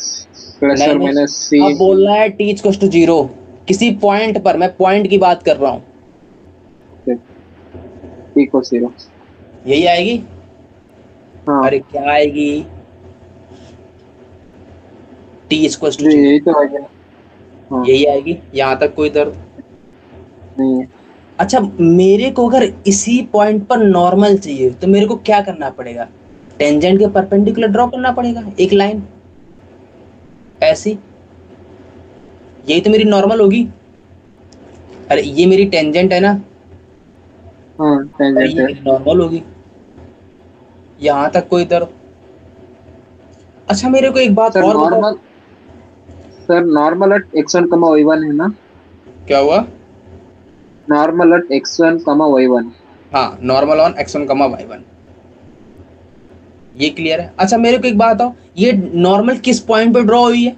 plus और माइनस c। अब बोलना है t इक्वल्स टू 0 किसी पॉइंट पर, मैं पॉइंट की बात कर रहा हूँ। t इक्वल्स 0 यही आएगी? हाँ अरे क्या आएगी? t इक्वल्स टू 0 यही तो आ गया। हाँ यही आएगी। यहाँ तक कोई दर्द? नहीं है। अच्छा मेरे को अगर इसी पॉइंट पर नॉर्मल चाहिए तो मेरे को क्या करना पड़ेगा? टेंजेंट के परपेंडिकुलर ड्रॉ करना पड़ेगा एक लाइन ऐसी, यही तो मेरी नॉर्मल होगी। अरे ये मेरी टेंजेंट है ना, हाँ अरे टेंजेंट ये है। मेरी नॉर्मल होगी। यहाँ तक कोई दर्द? अच्छा मेरे को एक बात सर और बताओ। Normal, sir normal at x1 y1 है ना? क्या हुआ? Normal at x1 y1। हाँ नॉर्मल ऑन x1 y1, ये क्लियर है? अच्छा मेरे को एक बात बताओ, ये नॉर्मल किस पॉइंट पे ड्रॉ हुई है?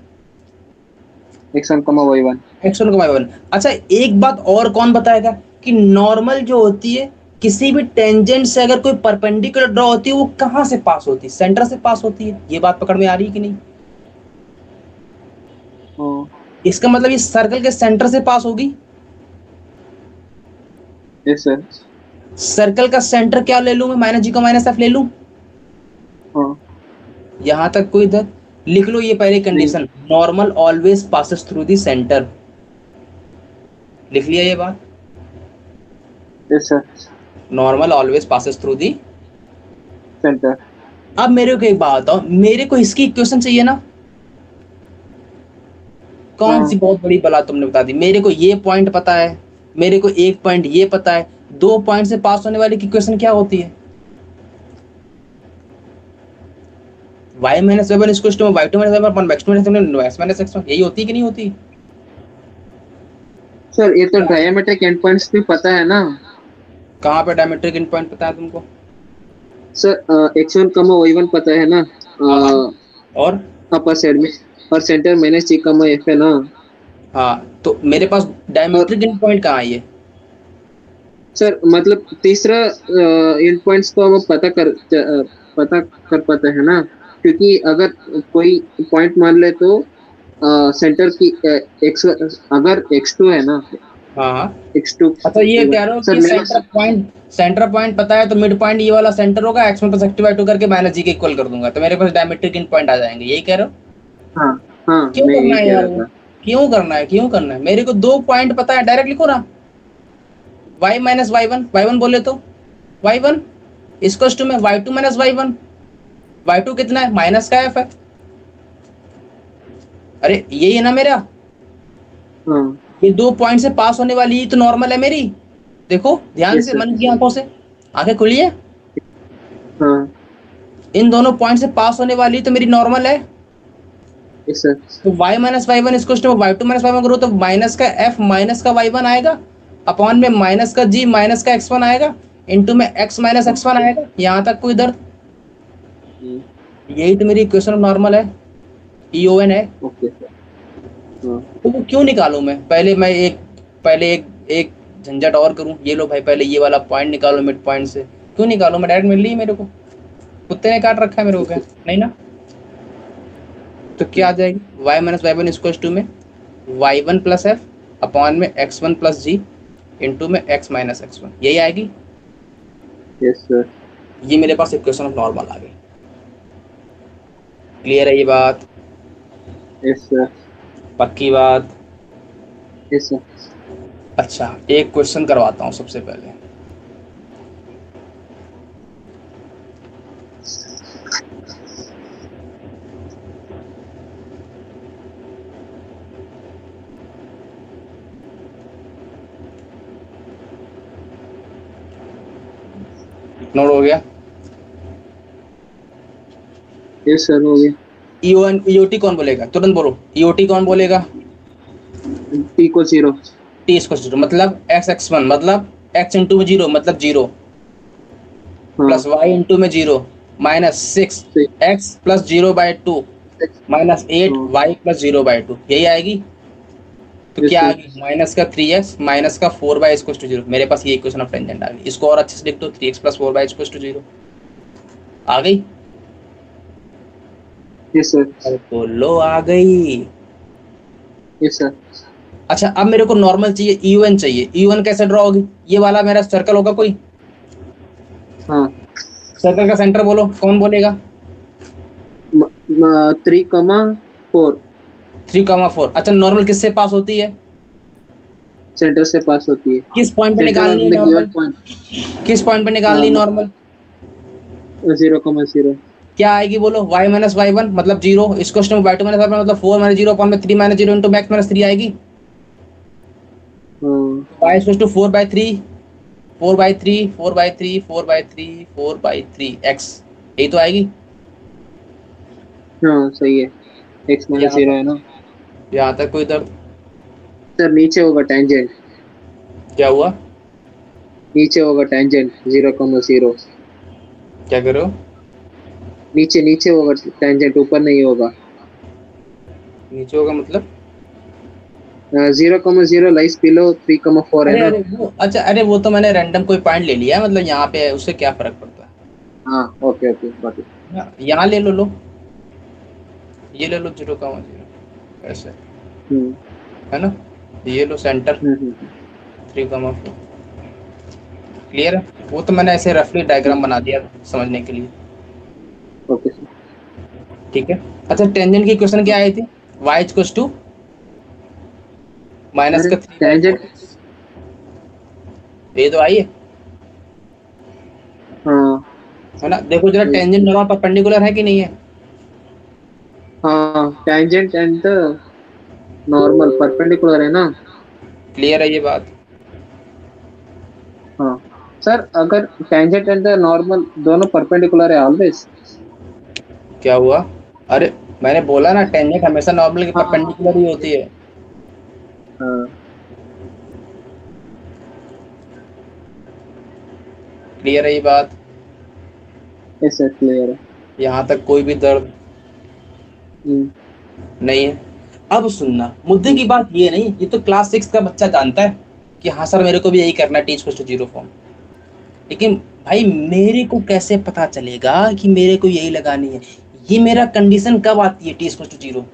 x1 y1। x1 y1। अच्छा एक बात और कौन बताएगा कि नॉर्मल जो होती है किसी भी टेंजेंट से अगर कोई परपेंडिकुलर ड्रॉ होती है वो कहाँ से पास होती है? सेंटर से पास होती है। ये बात पकड़ में आ रही है कि नहीं? हाँ इसका मतलब ये सर्कल के सेंटर से पास होगी। Yes sir. सर्कल का सेंटर क्या ले लूं मैं? माइनस जी को माइनस एफ ले लूं। हाँ यहां तक कोई इधर लिख लो ये पहली condition, normal always passes through the centre. लिख लिया ये बात? Yes sir. Normal always passes through the centre. अब मेरे को एक बात बताओ, मेरे को इसकी इक्वेशन चाहिए ना? कौन सी बहुत बड़ी बला तुमने बता दी। मेरे को ये पॉइंट पता है, मेरे को एक पॉइंट ये पता है, 2 पॉइंट से पास होने वाली इक्वेशन क्या होती है? y minus y1 equals to y2 minus y1 upon x2 minus x1, यही होती है कि नहीं होती? सर ये तो डायमीट्रिक एंड पॉइंट्स भी पता है ना। कहाँ पे डायमीट्रिक एंड पॉइंट पता है तुमको? सर x1 y1 पता है ना, और अपर साइड में, और सेंटर माइनस g f है ना। हाँ, तो मेरे पास डायमीट्रिक एंड पॉइंट कहाँ है ये? सर मतलब तीसरा एंड पॉइंट्स को हम पता कर पाते हैं ना, क्योंकि अगर कोई पॉइंट मान ले तो सेंटर की x, अगर x2 है ना, हाँ x2। अच्छा, ये कह रहे हो कि सेंटर पॉइंट पता है तो मिड पॉइंट ये वाला सेंटर होगा, x1 प्लस x2 y2 करके माइनस g के इक्वल कर दूंगा, तो मेरे पास डायमीट्रिक एंड पॉइंट आ जाएंगे, यही कह रहे हो? हाँ हाँ, क्यों मैं करना है यही कह यार? रहा था। क्यों करना है? मेरे को 2 पॉइंट पता है, डायरेक्ट लिखो ना, y माइनस y1 बोले तो y1 इक्वल्स टू में y2 माइनस y1, y2 कितना है? माइनस का f है। अरे यही है ना मेरा, हाँ ये 2 पॉइंट से पास होने वाली ही तो नॉर्मल है मेरी। देखो ध्यान Yes, से, sir. मन की आंखों से, आंखें खुली है। हाँ इन दोनों पॉइंट से पास होने वाली तो मेरी नॉर्मल है। yes, sir. तो y minus y1 equals to y2 minus y1 करो तो माइनस का f माइनस का y1 आएगा, अपॉन में माइनस का g माइनस का x1 आएगा, इनटू में x माइनस x1 आएगा। यहाँ तक कोई दर्द? यही तो मेरी इक्वेशन ऑफ नॉर्मल है, EON है। Okay sir. हाँ तो वो क्यों निकालूं मैं? पहले एक झंझट और करूं। ये लो भाई, पहले ये वाला पॉइंट निकालो मिड पॉइंट से। क्यों निकालो? मैं डायरेक्ट मिल रही है मेरे को, कुत्ते ने काट रखा है मेरे को क्या? नहीं ना। तो क्या आ जाएगी? y minus y1 equals to में y1 प्लस f अपॉन में x1 प्लस जी इंटू में x माइनस x1, यही आएगी। Yes sir. ये मेरे पास इक्वेशन ऑफ नॉर्मल आ गई। क्लियर है ये बात? Yes sir. पक्की बात? Yes sir. अच्छा, एक क्वेश्चन करवाता हूँ सबसे पहले। नोट हो गया? यस सर, हो गया। EOT कौन बोलेगा? तुरंत बोलो, EOT कौन बोलेगा? t को 0, t इसको 0 मतलब x1 मतलब x इंटू में 0 मतलब 0 प्लस y इंटू में 0 minus 6x plus 0/2 minus 8y plus 0/2, यही आएगी। तो क्या आ गई? माइनस का 3x माइनस का 4y इक्वल टू 0। मेरे पास ये इक्वेशन ऑफ टेंजेंट आ गई। इसको और अच्छे से लिख दो, 3x plus 4y equal to 0 आ गई। Yes sir. बोलो आ गई। Yes sir. अच्छा, अब मेरे को नॉर्मल चाहिए, EON चाहिए। EON कैसे ड्रॉ होगी? ये वाला मेरा सर्कल होगा कोई? हाँ। सर्कल का सेंटर बोलो, कौन बोलेगा? 3,4 3,4। अच्छा, नॉर्मल किससे पास होती है? सेंटर से पास होती है। किस पॉइंट पे निकालनी है नॉर्मल? किस पॉइंट पे निकालनी है नॉर्मल? 0,0। क्या आएगी बोलो? y माइनस y1 मतलब 0, इसको y2 माइनस y1 मतलब 4 माइनस 0 अपॉन में 3 माइनस 0 इंटू मैक्स माइनस 3 आएगी। y इक्वल टू 4/3 4/3 4/3 4/3 4/3 x, यही तो आएगी। हाँ सही है। x माइनस 0 है ना। यहाँ तक कोई दर्द? सर नीचे होगा टेंजेंट। क्या हुआ? नीचे होगा टेंजेंट 0,0। क्या कर रहे हो? नीचे होगा टेंजेंट, ऊपर नहीं होगा। नीचे होगा मतलब 0,0 लाइस बिलो 3,4 है ना। अच्छा, अरे वो तो मैंने रैंडम कोई पॉइंट ले लिया, मतलब यहाँ पे उससे क्या फर्क पड़ता है? हाँ ओके ओके, बात है। यहाँ ले लो, ये ले लो 0,0 ऐसे, है ना? ये लो सेंटर 3,4। क्लियर है? वो तो मैंने ऐसे रफली डायग्राम बना दिया समझने के लिए। ओके सर, ठीक है। अच्छा, टेंजेंट की क्वेश्चन क्या आई थी? y इक्वल टू माइनस का 3 टेंजेंट। ये तो आई है, हाँ है ना? देखो जरा, टेंजेंट नॉर्मल परपेंडिकुलर है कि नहीं है? हाँ, tangent and the normal perpendicular है ना। क्लियर है ये बात? हाँ सर, अगर टेंजेंट एंड नॉर्मल दोनों परपेंडिकुलर है ऑलवेज। क्या हुआ? अरे मैंने बोला ना, टेंजेंट हमेशा नॉर्मल के हाँ परपेंडिकुलर ही होती है। हाँ। क्लियर है ये बात? यस सर, क्लियर है। यहाँ तक कोई भी दर्द हम्म, नहीं है? अब सुनना, मुद्दे की बात ये नहीं, ये तो क्लास 6 का बच्चा जानता है कि हाँ सर मेरे को भी यही करना है, T equals to zero form. लेकिन भाई मेरे को कैसे पता चलेगा कि मेरे को यही लगानी है? ये मेरा कंडीशन कब आती है टी इक्वल्स टू जीरो?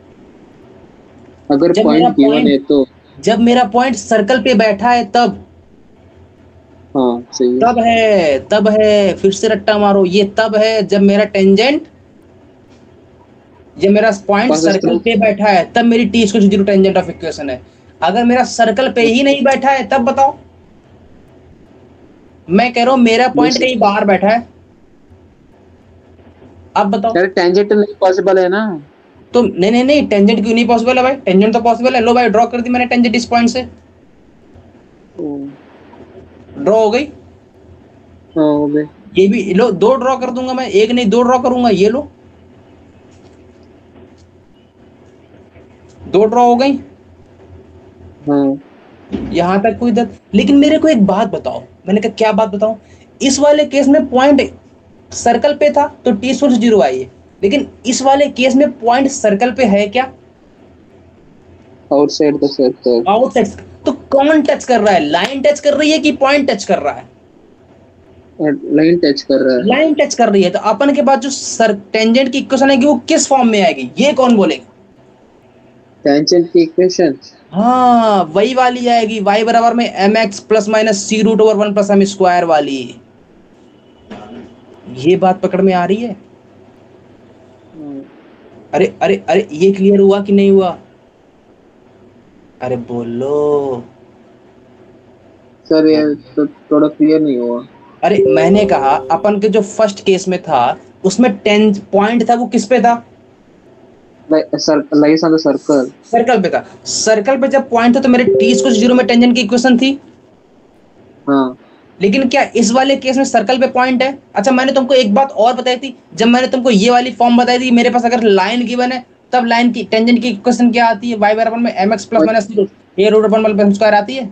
अगर जब मेरा पॉइंट गिवन है पॉइंट तो। जब मेरा पॉइंट सर्कल पे बैठा है तब। हाँ सही है। तब है फिर से रट्टा मारो, ये तब है जब मेरा टेंजेंट, जब मेरा पॉइंट पास सर्कल पे बैठा है तब मेरी T equal to zero tangent of equation है। अगर मेरा सर्कल पे ही नहीं बैठा है तब बताओ। मैं कह रहा हूं मेरा पॉइंट कहीं बाहर बैठा है, अब बताओ। यार टेंजेंट नहीं पॉसिबल है ना। तो नहीं नहीं नहीं, टेंजेंट क्यों नहीं पॉसिबल है भाई? टेंजेंट तो पॉसिबल है। लो भाई ड्रॉ कर दी मैंने टेंजेंट इस पॉइंट से, ड्रॉ हो गई। हाँ हो गए। ये भी लो, दो ड्रॉ कर दूंगा मैं, एक नहीं दो ड्रॉ करूंगा, ये लो दो ड्रॉ हो गई। हाँ यहां तक कोई दर्द? लेकिन मेरे को एक बात बताओ। मैंने कहा क्या बात बताऊं? इस वाले केस में पॉइंट सर्कल पे था तो टी सोर्स जीरो आई है, लेकिन इस वाले केस में पॉइंट सर्कल पे है क्या? Outside the circle. Out touch. तो कौन टच कर रहा है? लाइन टच कर रही है कि पॉइंट टच कर रहा है? लाइन टच कर रहा है। लाइन टच कर रही है। तो अपन के पास जो सर टेंजेंट की इक्वेशन है वो किस फॉर्म में आएगी, ये कौन बोलेगा? टेंजेंट की इक्वेशन। हाँ वही वाली आएगी, y बराबर में mx plus minus c root over 1 plus m square वाली। ये बात पकड़ में आ रही है? अरे अरे अरे, ये क्लियर हुआ कि नहीं हुआ? अरे बोलो। सर ये तो थोड़ा क्लियर नहीं हुआ। अरे मैंने कहा अपन के जो फर्स्ट केस में था उसमें 10 पॉइंट था, वो किस पे था? लाइस ऑन द सर्कल। सर्कल पे था। सर्कल पे जब पॉइंट था तो मेरे टी स्क्वायर जीरो में टेंजेंट की इक्वेशन थी। हाँ लेकिन क्या इस वाले केस में सर्कल पे पॉइंट है? अच्छा मैंने तुमको एक बात और बताई थी, जब मैंने तुमको ये वाली फॉर्म बताई थी, मेरे पास अगर लाइन गिवन है तब लाइन की टेंजेंट की इक्वेशन क्या आती है? y बराबर में mx plus minus a root over 1 plus square आती है।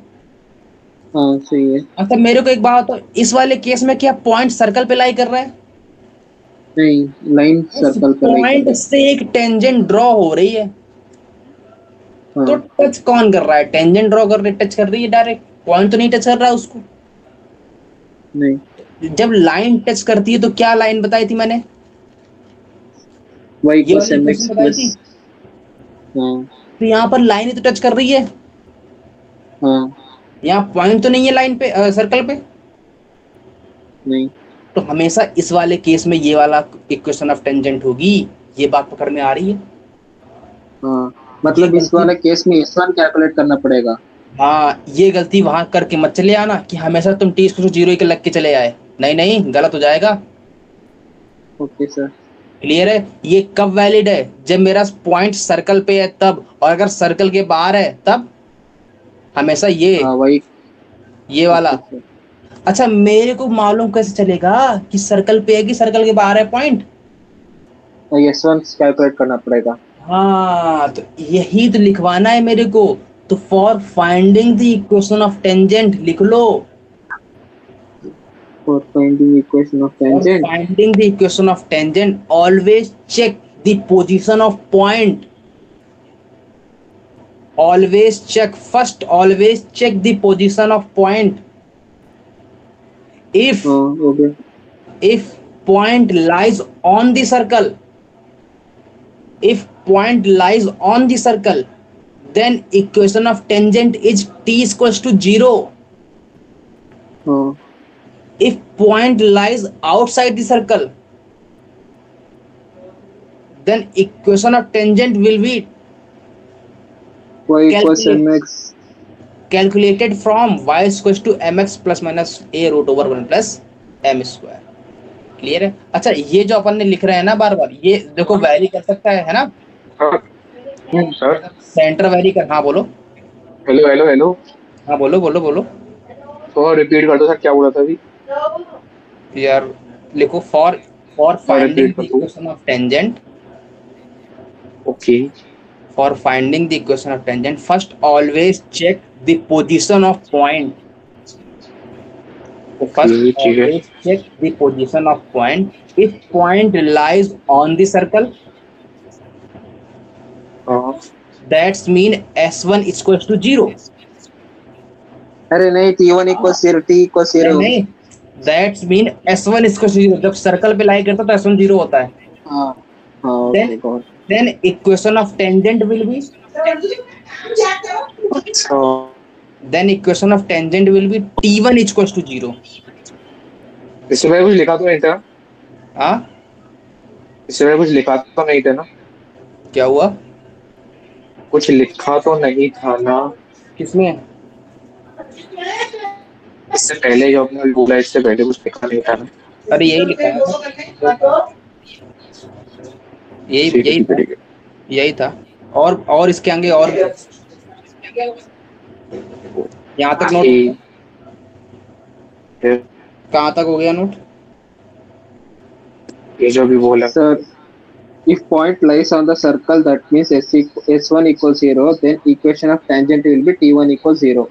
हाँ सही है। अच्छा मेरे को एक बात तो, इस वाले केस में क्या पॉइंट सर्कल पे लाई कर रहा है? नहीं, लाइन सर्कल पे लाई कर पॉइंट रहा से एक टेंजेंट ड्रॉ हो रही है। है। तो हाँ टच कौन कर रहा है? टेंजेंट ड्रॉ कर रही, टच कर रही है डायरेक्ट, पॉइंट तो नहीं टच कर रहा है उसको। नहीं। जब लाइन टच करती है तो क्या लाइन बताई थी मैंने? y ये इक्वल्स वाली mx इक्वेशन बताई प्लस। थी। हाँ तो यहाँ पर लाइन ही तो टच कर रही है, हाँ। यहाँ पॉइंट तो नहीं है लाइन पे, सर्कल पे। नहीं। तो हमेशा इस वाले केस में ये वाला इक्वेशन ऑफ टेंजेंट होगी। ये बात पकड़ में आ रही है? हाँ ये मतलब इस गलती, वाले केस में S1 कैलकुलेट करना पड़ेगा। हाँ ये गलती वहां करके मत चले आना कि हमेशा तुम टी स्क्वायर जीरो के लग के चले आए। नहीं नहीं, गलत हो जाएगा। Okay sir. क्लियर है? ये कब वैलिड है? जब मेरा पॉइंट सर्कल पे है तब, और अगर सर्कल के बाहर है तब। हमेशा हाँ वही। ये वाला। Okay sir. अच्छा मेरे को मालूम कैसे चलेगा कि सर्कल पे है कि सर्कल के बाहर है पॉइंट? S1 कैलकुलेट करना पड़ेगा। हाँ तो यही तो लिखवाना है मेरे को। तो for finding the equation of tangent लिख लो। For finding equation of For tangent. finding the equation of tangent, always check the position of point. Always check first. Always check the position of point. Okay. If point lies on the circle, if point lies on the circle, then equation of tangent is t equals to 0. If point lies outside the circle, then equation of tangent will be Y equals mx. calculated from y equals to mx plus minus a root over 1 plus m square. Clear है? अच्छा ये जो अपन ने लिख रहे हैं ना बार बार, ये देखो वैरी कर सकता है ना? हाँ सर सेंटर वेरी कर, हाँ बोलो। Hello hello hello. हाँ बोलो बोलो बोलो। तो रिपीट कर दो सर, क्या बोला था अभी? यार लिखो, फॉर फॉर और फाइंडिंग रिपीट द कर दो। Equation of tangent, okay. for finding the equation of tangent, first always check the position of point. First okay ठीक है। always check the position of point. If point lies on the circle, हाँ that's mean s1 is equals to 0. अरे नहीं, T1 equal 0, T equal नहीं 0। नहीं, that's mean s1 is equals to 0. जब circle पे लाई करता है तो s1 0 होता है। हाँ हाँ, then okay God. then equation of tangent will be, अच्छा, then equation of tangent will be t1 is equals to 0. इससे पहले कुछ लिखा तो नहीं था? हाँ इससे पहले कुछ लिखा तो नहीं था ना? क्या हुआ? कुछ लिखा तो नहीं था ना? किसमें? इससे पहले जो आपने बोला, इससे पहले कुछ लिखा नहीं था ना? अरे यही लिखा है, यही ठीक है यही ठीक है था, ठीक है। यही था। और इसके आगे और यहाँ तक नोट, ठीक है। कहाँ तक हो गया नोट? ये जो भी बोला। Sir, if point lies on the circle, that means S1 equals 0, then equation of tangent will be T1 equals 0।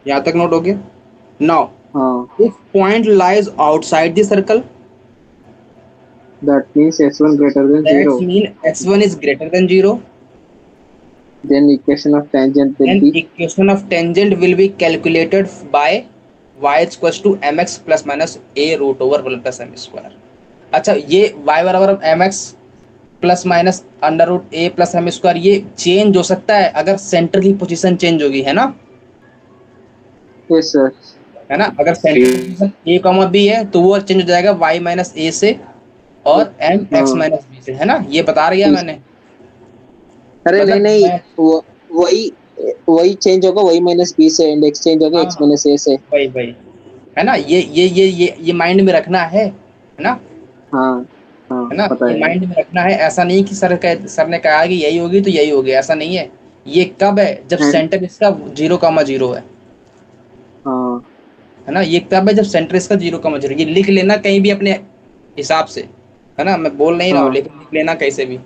यहाँ तक नोट हो गया। नाउ हाँ, if point lies outside the circle, that means S1 greater than that's 0, mean s1 is greater than 0, then equation of tangent will then be, equation of tangent will be calculated by y is equals to mx plus minus a root over 1 plus m square। अच्छा, ये y बराबर mx plus minus under root a plus m square, ये change हो सकता है अगर centre की position change होगी, है ना? yes sir, है ना? अगर सेंटर की पोजीशन a कॉमा b है तो वो चेंज हो जाएगा y माइनस a से और m x हाँ। माइनस b से, है ना? ये बता रही है मैंने। अरे मतलब नहीं, मैं- वो वही वही चेंज होगा, वही माइनस बी से, एंड एक्स चेंज होगा हाँ, एक्स माइनस ए से। वही वही, है ना? ये माइंड में रखना है ना? हाँ हाँ, है ना? पता ये है। माइंड में रखना है। ऐसा नहीं कि सर ने कहा कि यही होगी तो यही होगी, ऐसा नहीं है। ये कब है? जब है। सेंटर इसका 0,0 है। हाँ है ना? ये तब है जब सेंटर इसका 0,0। ये लिख लेना कहीं भी अपने हिसाब से, है ना? मैं बोल नहीं रहा हूँ, हाँ। लेकिन लिख लेना कैसे भी,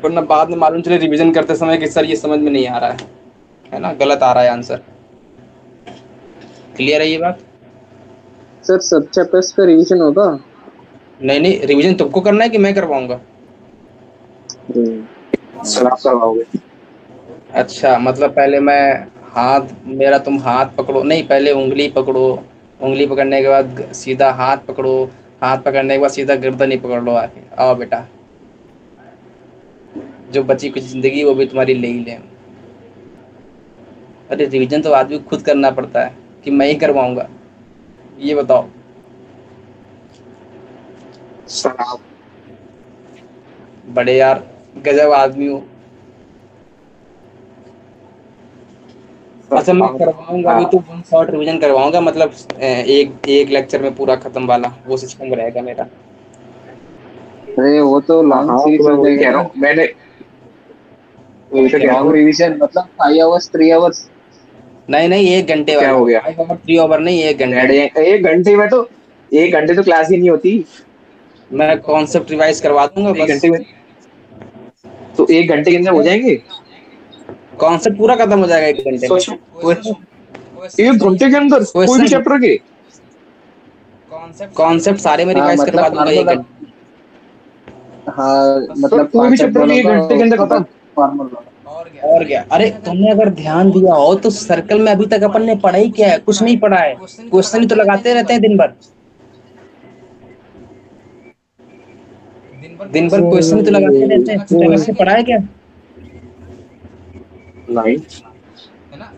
वरना बाद में मालूम चले रिवीजन करते समय कि सर ये समझ में नहीं आ रहा है ना? गलत आ रहा है आंसर। क्लियर है ये बात? सर, सब चैप्टर्स का रिवीजन होगा? नहीं नहीं, रिवीजन तुमको करना है कि मैं करवाऊंगा? सर आप करवाओगे? अच्छा, मतलब पहले मैं हाथ, मेरा तुम हाथ पकड़ो, नहीं पहले उंगली पकड़ो, उंगली पकड़ने के बाद सीधा हाथ पकड़ो, हाथ पकड़ने के बाद सीधा गर्दन ही पकड़ लो आके। आओ बेटा, जो बची कुछ जिंदगी वो भी तुम्हारी ले ही ले। अरे रिवीजन तो आदमी को खुद करना पड़ता है कि मैं ही करवाऊंगा? ये बताओ। सर आप बड़े यार गजब आदमी हो। अच्छा, मैं करवाऊंगा अभी तो वन शॉट रिवीजन करवाऊंगा, मतलब एक लेक्चर में पूरा खत्म वाला वो सिस्टम रहेगा मेरा। अरे वो तो हाँ लॉन्ग हाँ, सीरीज तो मैं हो वही कह जाएगा रहा ना। हूँ। मैंने वही तो कह रहा लॉन्ग हूँ। रिवीजन मतलब 5 आवर्स 3 आवर्स। नहीं नहीं, 1 घंटे क्या वाला। हो गया? 3 ओवर नहीं, 1 घंटे। 1 घंटे में तो 1 घंटे तो क्लास ही नहीं होती। मैं कॉन्सेप्ट रिवाइज करवा दूंगा 1 बस। घंटे में तो 1 घंटे के अंदर हो जाएंगे। कॉन्सेप्ट पूरा खत्म हो जाएगा 1 घंटे में। सोचो, 1 घंटे के अंदर कोई भी चैप्टर के कॉन्सेप्ट सारे में हाँ, रिवाइज करवा मतलब दूंगा 1 घंटे। हाँ, मतलब कोई भी 5 चैप्टर के 1 घंटे के अंदर खत्म। फॉर्मूला। और क्या? अरे तुमने अगर ध्यान दिया हो तो सर्कल में अभी तक अपन ने पढ़ा ही क्या है? कुछ नहीं पढ़ा है। क्वेश्चन ही तो लगाते रहते हैं दिन भर। दिन भर क्वेश्चन ही तो लगाते रहते हैं। कुछ अलग से पढ़ा है क्या? नहीं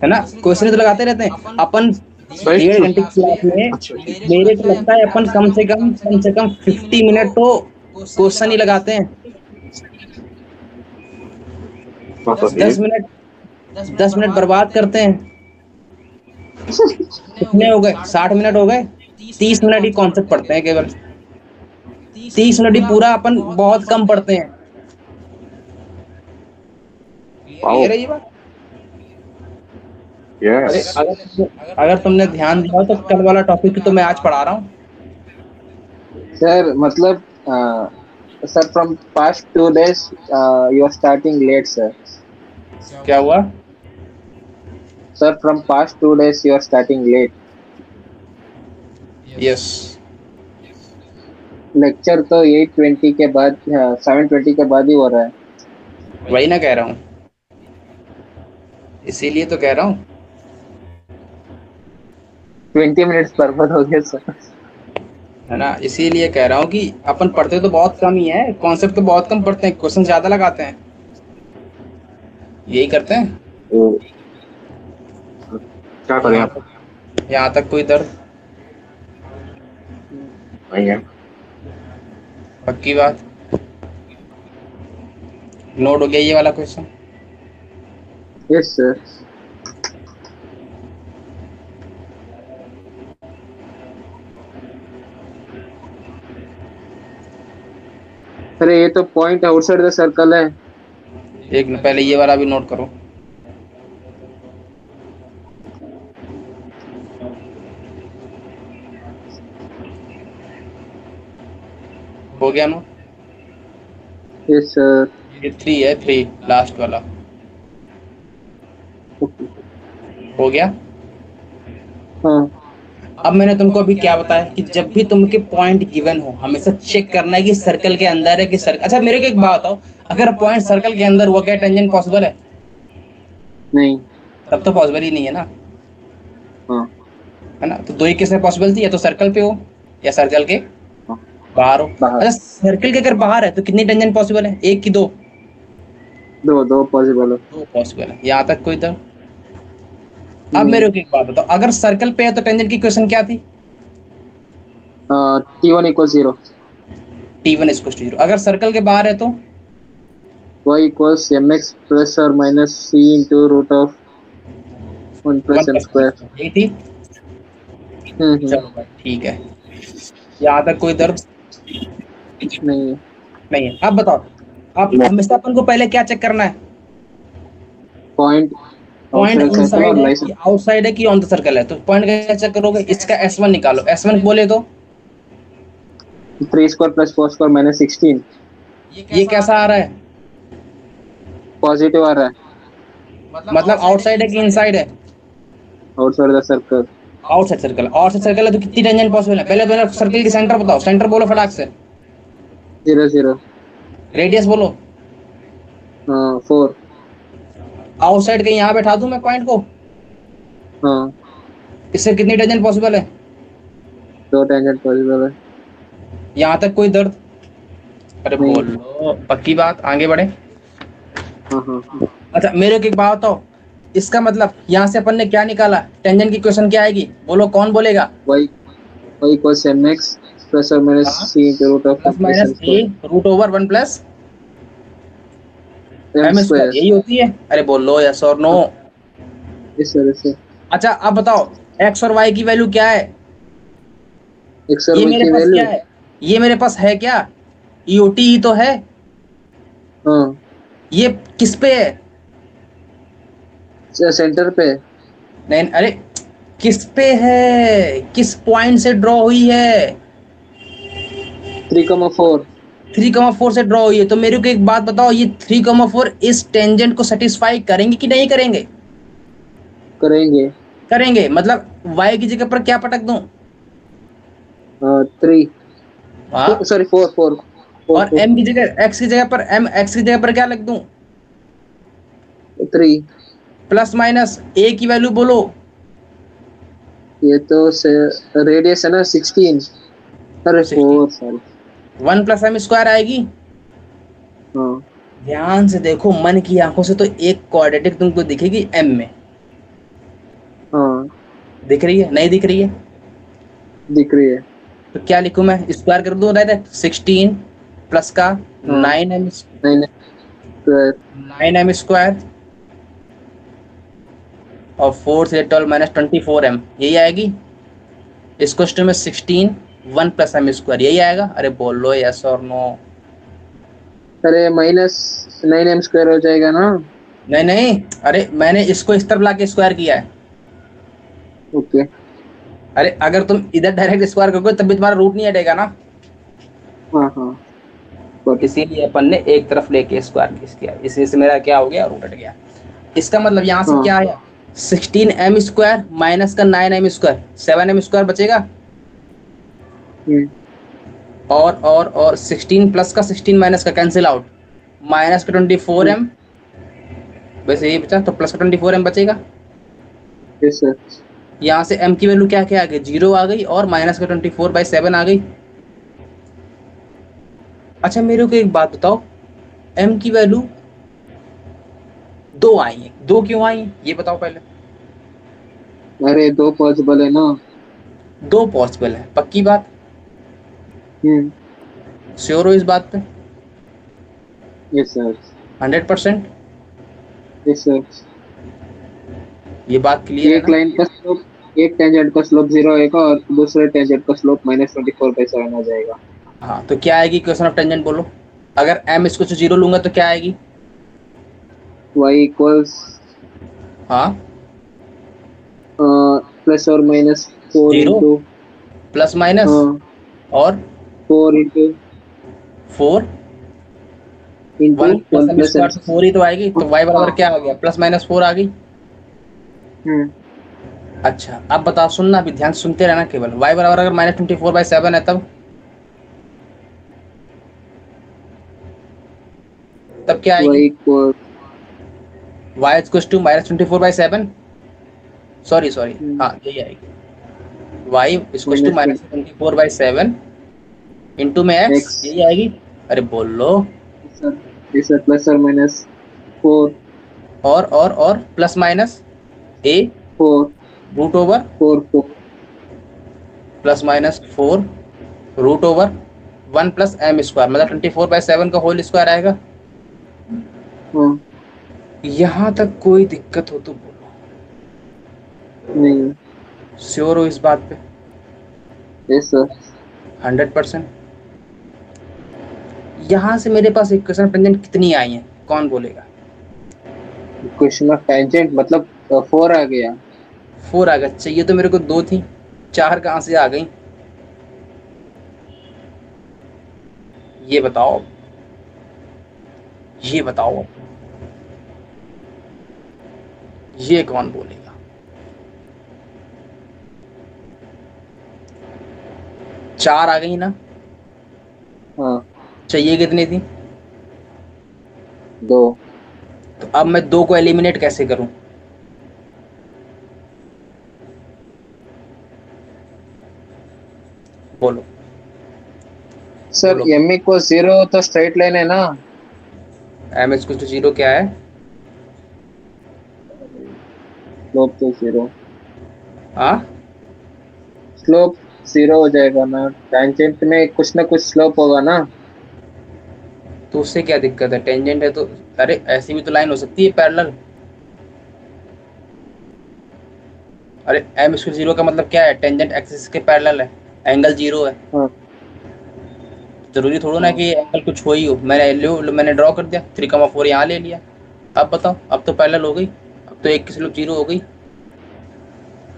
है ना? क्वेश्चन ही तो लगाते रहते हैं अपन। 1.5 घंटे की क्लास में मेरे को लगता है अपन कम से कम 50 मिनट तो क्वेश्चन ही लगाते हैं। 10 मिनट बर्बाद करते हैं। कितने हो गए? 60 मिनट हो गए। 30 मिनट ही कॉन्सेप्ट पढ़ते हैं केवल। 30 मिनट ही पूरा अपन बहुत कम पढ़ते हैं। क्लियर है ये बात? अरे यस अगर तुमने ध्यान दिया हो तो कल वाला टॉपिक तो मैं आज पढ़ा रहा हूँ। सर मतलब sir from past 2 days you are starting late sir. क्या हुआ? Sir from past 2 days you are starting late. Yes, lecture तो 8:20 के बाद 7:20 के बाद ही हो रहा है. वही ना कह रहा हूँ, इसीलिए तो कह रहा हूँ। 20 minutes बर्बाद हो गया सर. है ना, इसीलिए कह रहा हूँ कि अपन पढ़ते तो बहुत कम ही है, कॉन्सेप्ट तो बहुत कम पढ़ते हैं, क्वेश्चन ज्यादा लगाते हैं, यही करते हैं। तो क्या करें आप? यहाँ तक कोई दर्द? नहीं है। पक्की बात? नोट हो गया ये वाला क्वेश्चन? Yes sir. अरे ये तो पॉइंट आउटसाइड द सर्कल है. एक न, पहले ये वाला भी नोट करो। हो गया नोट? Yes sir. ये 3 है, 3 लास्ट वाला। हो गया? हाँ अब मैंने तुमको अभी क्या बताया कि जब भी तुमके पॉइंट गिवन हो हमेशा चेक करना है कि सर्कल के अंदर है कि सर्कल। अच्छा मेरे को एक बात बताओ, अगर पॉइंट सर्कल के अंदर हुआ क्या टेंजेंट पॉसिबल है? नहीं. तब तो पॉसिबल ही नहीं है ना, हाँ है ना? तो दो ही किसमें पॉसिबल थी, या तो सर्कल पे हो या सर्कल के हाँ. बाहर हो। बाहर. अच्छा सर्कल के अगर बाहर है तो कितनी टेंजेंट पॉसिबल है, एक की दो? दो पॉसिबल है. दो पॉसिबल है। यहाँ तक कोई दर? अब मेरे को एक बात बताओ, अगर सर्कल पे है तो टेंजेंट की इक्वेशन क्या थी? T1 = 0. T1 = 0। अगर सर्कल के बाहर है तो Y = mx plus or minus c into root of 1 plus m square. यही थी। चलो भाई ठीक है, यहाँ तक कोई दर्द नहीं है. नहीं है। अब बताओ, अब हमेशा अपन को पहले क्या चेक करना है? पॉइंट इनसाइड है कि आउटसाइड है कि ऑन द सर्कल है। तो पॉइंट कैसे चेक करोगे? इसका S1 निकालो। S1 बोले तो 3² + 4² - 16. ये कैसा आ रहा है? पॉजिटिव आ रहा है. मतलब आउटसाइड है कि इनसाइड है? Outside the circle. Outside circle. Outside circle है तो कितनी टेंजेंट पॉसिबल है? पहले सर्कल की सेंटर बताओ, सेंटर बोलो फटाक से। 0 0. रेडियस बोलो। 4. आउटसाइड के यहाँ बैठा दूं मैं पॉइंट को? हाँ. इससे कितनी टेंजेंट पॉसिबल है? 2 टेंजेंट पॉसिबल है. यहाँ तक कोई दर्द? अरे नहीं. बोलो पक्की बात, आगे बढ़े। हाँ. अच्छा मेरे को एक बात बताओ, इसका मतलब यहाँ से अपन ने क्या निकाला? टेंजेंट की क्वेश्चन क्या आएगी? बोलो, कौन बोलेगा? Y = mx plus or minus c into root of plus minus a root over 1 + m square, यही होती है। अरे बोलो यस और नो। Yes sir. अच्छा अब बताओ x और y की वैल्यू क्या है? x और ये y मेरे की पास वैल्यू. क्या है? ये मेरे पास है क्या? EOT ही तो है। हाँ. ये किस पे है? सेंटर पे. नहीं अरे किस पे है? किस पॉइंट से ड्रॉ हुई है? 3,4. 3,4 से ड्रॉ हुई है। तो मेरे को एक बात बताओ, ये 3,4 इस टेंजेंट को सेटिस्फाई करेंगे कि नहीं करेंगे? करेंगे. करेंगे। मतलब y की जगह पर क्या पटक दूं? 3. हाँ? सॉरी 4. और m की जगह x की जगह पर x की जगह पर क्या लिख दूं? 3. प्लस माइनस a की वैल्यू बोलो। ये तो रेडियस है ना 16. अरे 4 सॉरी. 1 + m स्क्वायर आएगी। हाँ. ध्यान से देखो, मन की आंखों से, तो एक क्वाड्रेटिक तुमको दिखेगी m में। हाँ. दिख रही है? नहीं दिख रही है? दिख रही है. तो क्या लिखूं मैं? स्क्वायर कर दूं? 16 प्लस का 9m स्क्वायर और 4 से 12 - 24m, यही आएगी। इस क्वेश्चन में 16 1 + m स्क्वायर, यही आएगा। अरे बोलो यस और नो। अरे -9m² हो जाएगा ना. नहीं नहीं, अरे मैंने इसको इस तरफ लाके स्क्वायर किया है। ओके। अरे अगर तुम इधर डायरेक्ट स्क्वायर करोगे तब भी तुम्हारा रूट नहीं हटेगा ना, हाँ हाँ got it. इसीलिए अपन ने एक तरफ लेके स्क्वायर किया, इसी से मेरा क्या हो गया, रूट हट गया। इसका मतलब यहाँ से हाँ क्या आया, 16m स्क्वायर माइनस का 9m स्क्वायर, 7m स्क्वायर बचेगा। हम्म, और 16 प्लस का 16 माइनस का कैंसिल आउट, माइनस का 24m, वैसे यही बचा, तो प्लस का 24m बचेगा। yes sir. यहाँ से m की वैल्यू क्या क्या आ गई, 0 आ गई और माइनस का 24/7 आ गई। अच्छा मेरे को एक बात बताओ, m की वैल्यू 2 आई है, 2 क्यों आई है ये बताओ पहले। अरे 2 पॉसिबल है ना। 2 पॉसिबल है, पक्की बात, हम्म, श्योर हो इस बात पे, यस सर, 100%। Yes sir. ये बात क्लियर है एक ना। लाइन का स्लोप, एक टेंजेंट का स्लोप 0 आएगा और दूसरे टेंजेंट का स्लोप -24/7 आ जाएगा। हाँ तो क्या आएगी, क्वेश्चन ऑफ टेंजेंट बोलो। अगर m इसको 0 लूंगा तो क्या आएगी, y इक्वल्स हाँ प्लस और माइनस 4 0 इंटू प्लस माइनस और 4 into 4 into 1 plus 1 m plus square तो 4 ही तो आएगी, तो y बराबर क्या आ गया, प्लस माइनस 4 आ गई। अच्छा अब बताओ, सुनना, अभी ध्यान से सुनते रहना केवल, y बराबर अगर -24/7 है तब क्या y आएगी, equal y equals to -24/7, sorry हाँ यही आएगी, y इक्वल्स टू -24/7 इंटू में x, x यही आएगी। अरे बोल लो। इस प्लस और माइनस 4 और plus minus a 4 root over 4 4 plus minus 4 root over 1 plus m square, मतलब 24/7 का होल स्क्वायर आएगा। हाँ यहाँ तक कोई दिक्कत हो तो बोलो, नहीं, श्योर हो इस बात पे, यस सर। 100%। यहाँ से मेरे पास इक्वेशन टेंजेंट कितनी आई हैं, कौन बोलेगा। क्वेश्चन ऑफ टेंजेंट मतलब 4 आ गया। 4 आ गया, चाहिए तो मेरे को 2 थी, 4 कहाँ से आ गई, ये बताओ, ये बताओ, ये कौन बोलेगा। 4 आ गई ना, हाँ चाहिए कितनी थी, 2। तो अब मैं 2 को एलिमिनेट कैसे करूं, बोलो। सर बोलो। m इक्वल 0 तो स्ट्रेट लाइन है ना। m इक्वल टू 0 क्या है, स्लोप तो 0, हाँ स्लोप 0 हो जाएगा ना, टेंजेंट में कुछ ना कुछ स्लोप होगा ना। तो उससे क्या दिक्कत है, टेंजेंट है तो, अरे ऐसी भी तो लाइन हो सकती है पैरेलल। अरे m इक्वल 0 का मतलब क्या है, टेंजेंट एक्सिस के पैरेलल है, एंगल 0 है, हाँ जरूरी थोड़ा ना हाँ कि एंगल कुछ हो ही हो, मैंने ड्रॉ कर दिया 3,4 यहाँ ले लिया, अब बताओ, अब तो पैरेलल हो गई, अब तो एक की स्लोप 0 हो गई।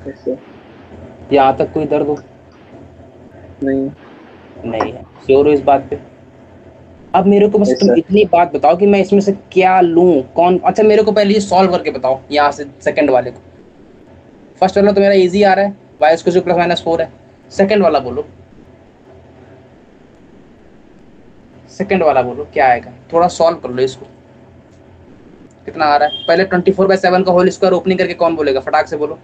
ऐसे यहाँ तक कोई दर्द हो, नहीं, नहीं है, श्योर हो इस बात पे। अब मेरे को बस तुम ऐसा इतनी बात बताओ कि मैं इसमें से क्या लूं, कौन, अच्छा मेरे को पहले ये सॉल्व करके बताओ, यहाँ से सेकंड वाले को। फर्स्ट वाला तो मेरा इजी आ रहा है, y स्क्वायर प्लस माइनस 4 है, सेकंड वाला बोलो, सेकंड वाला बोलो क्या आएगा, थोड़ा सॉल्व कर लो इसको, कितना आ रहा है, पहले 24/7 का होल स्क्वायर ओपनिंग करके कौन बोलेगा, फटाक से बोलो।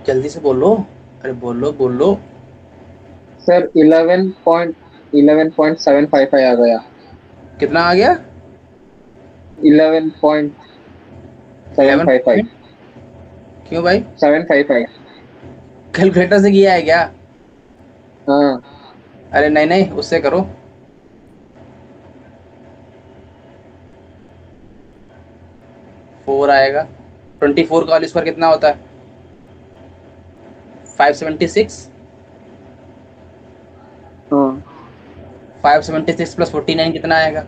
जल्दी से बोलो, अरे बोलो बोलो। सर 11.755 आ गया। कितना आ गया, 11.755 क्यों भाई, 755। कैलकुलेटर से किया है क्या, हाँ अरे नहीं नहीं उससे करो, फोर आएगा, 24 का होल स्क्वायर कितना होता है, 576, 576 प्लस 49 कितना आएगा?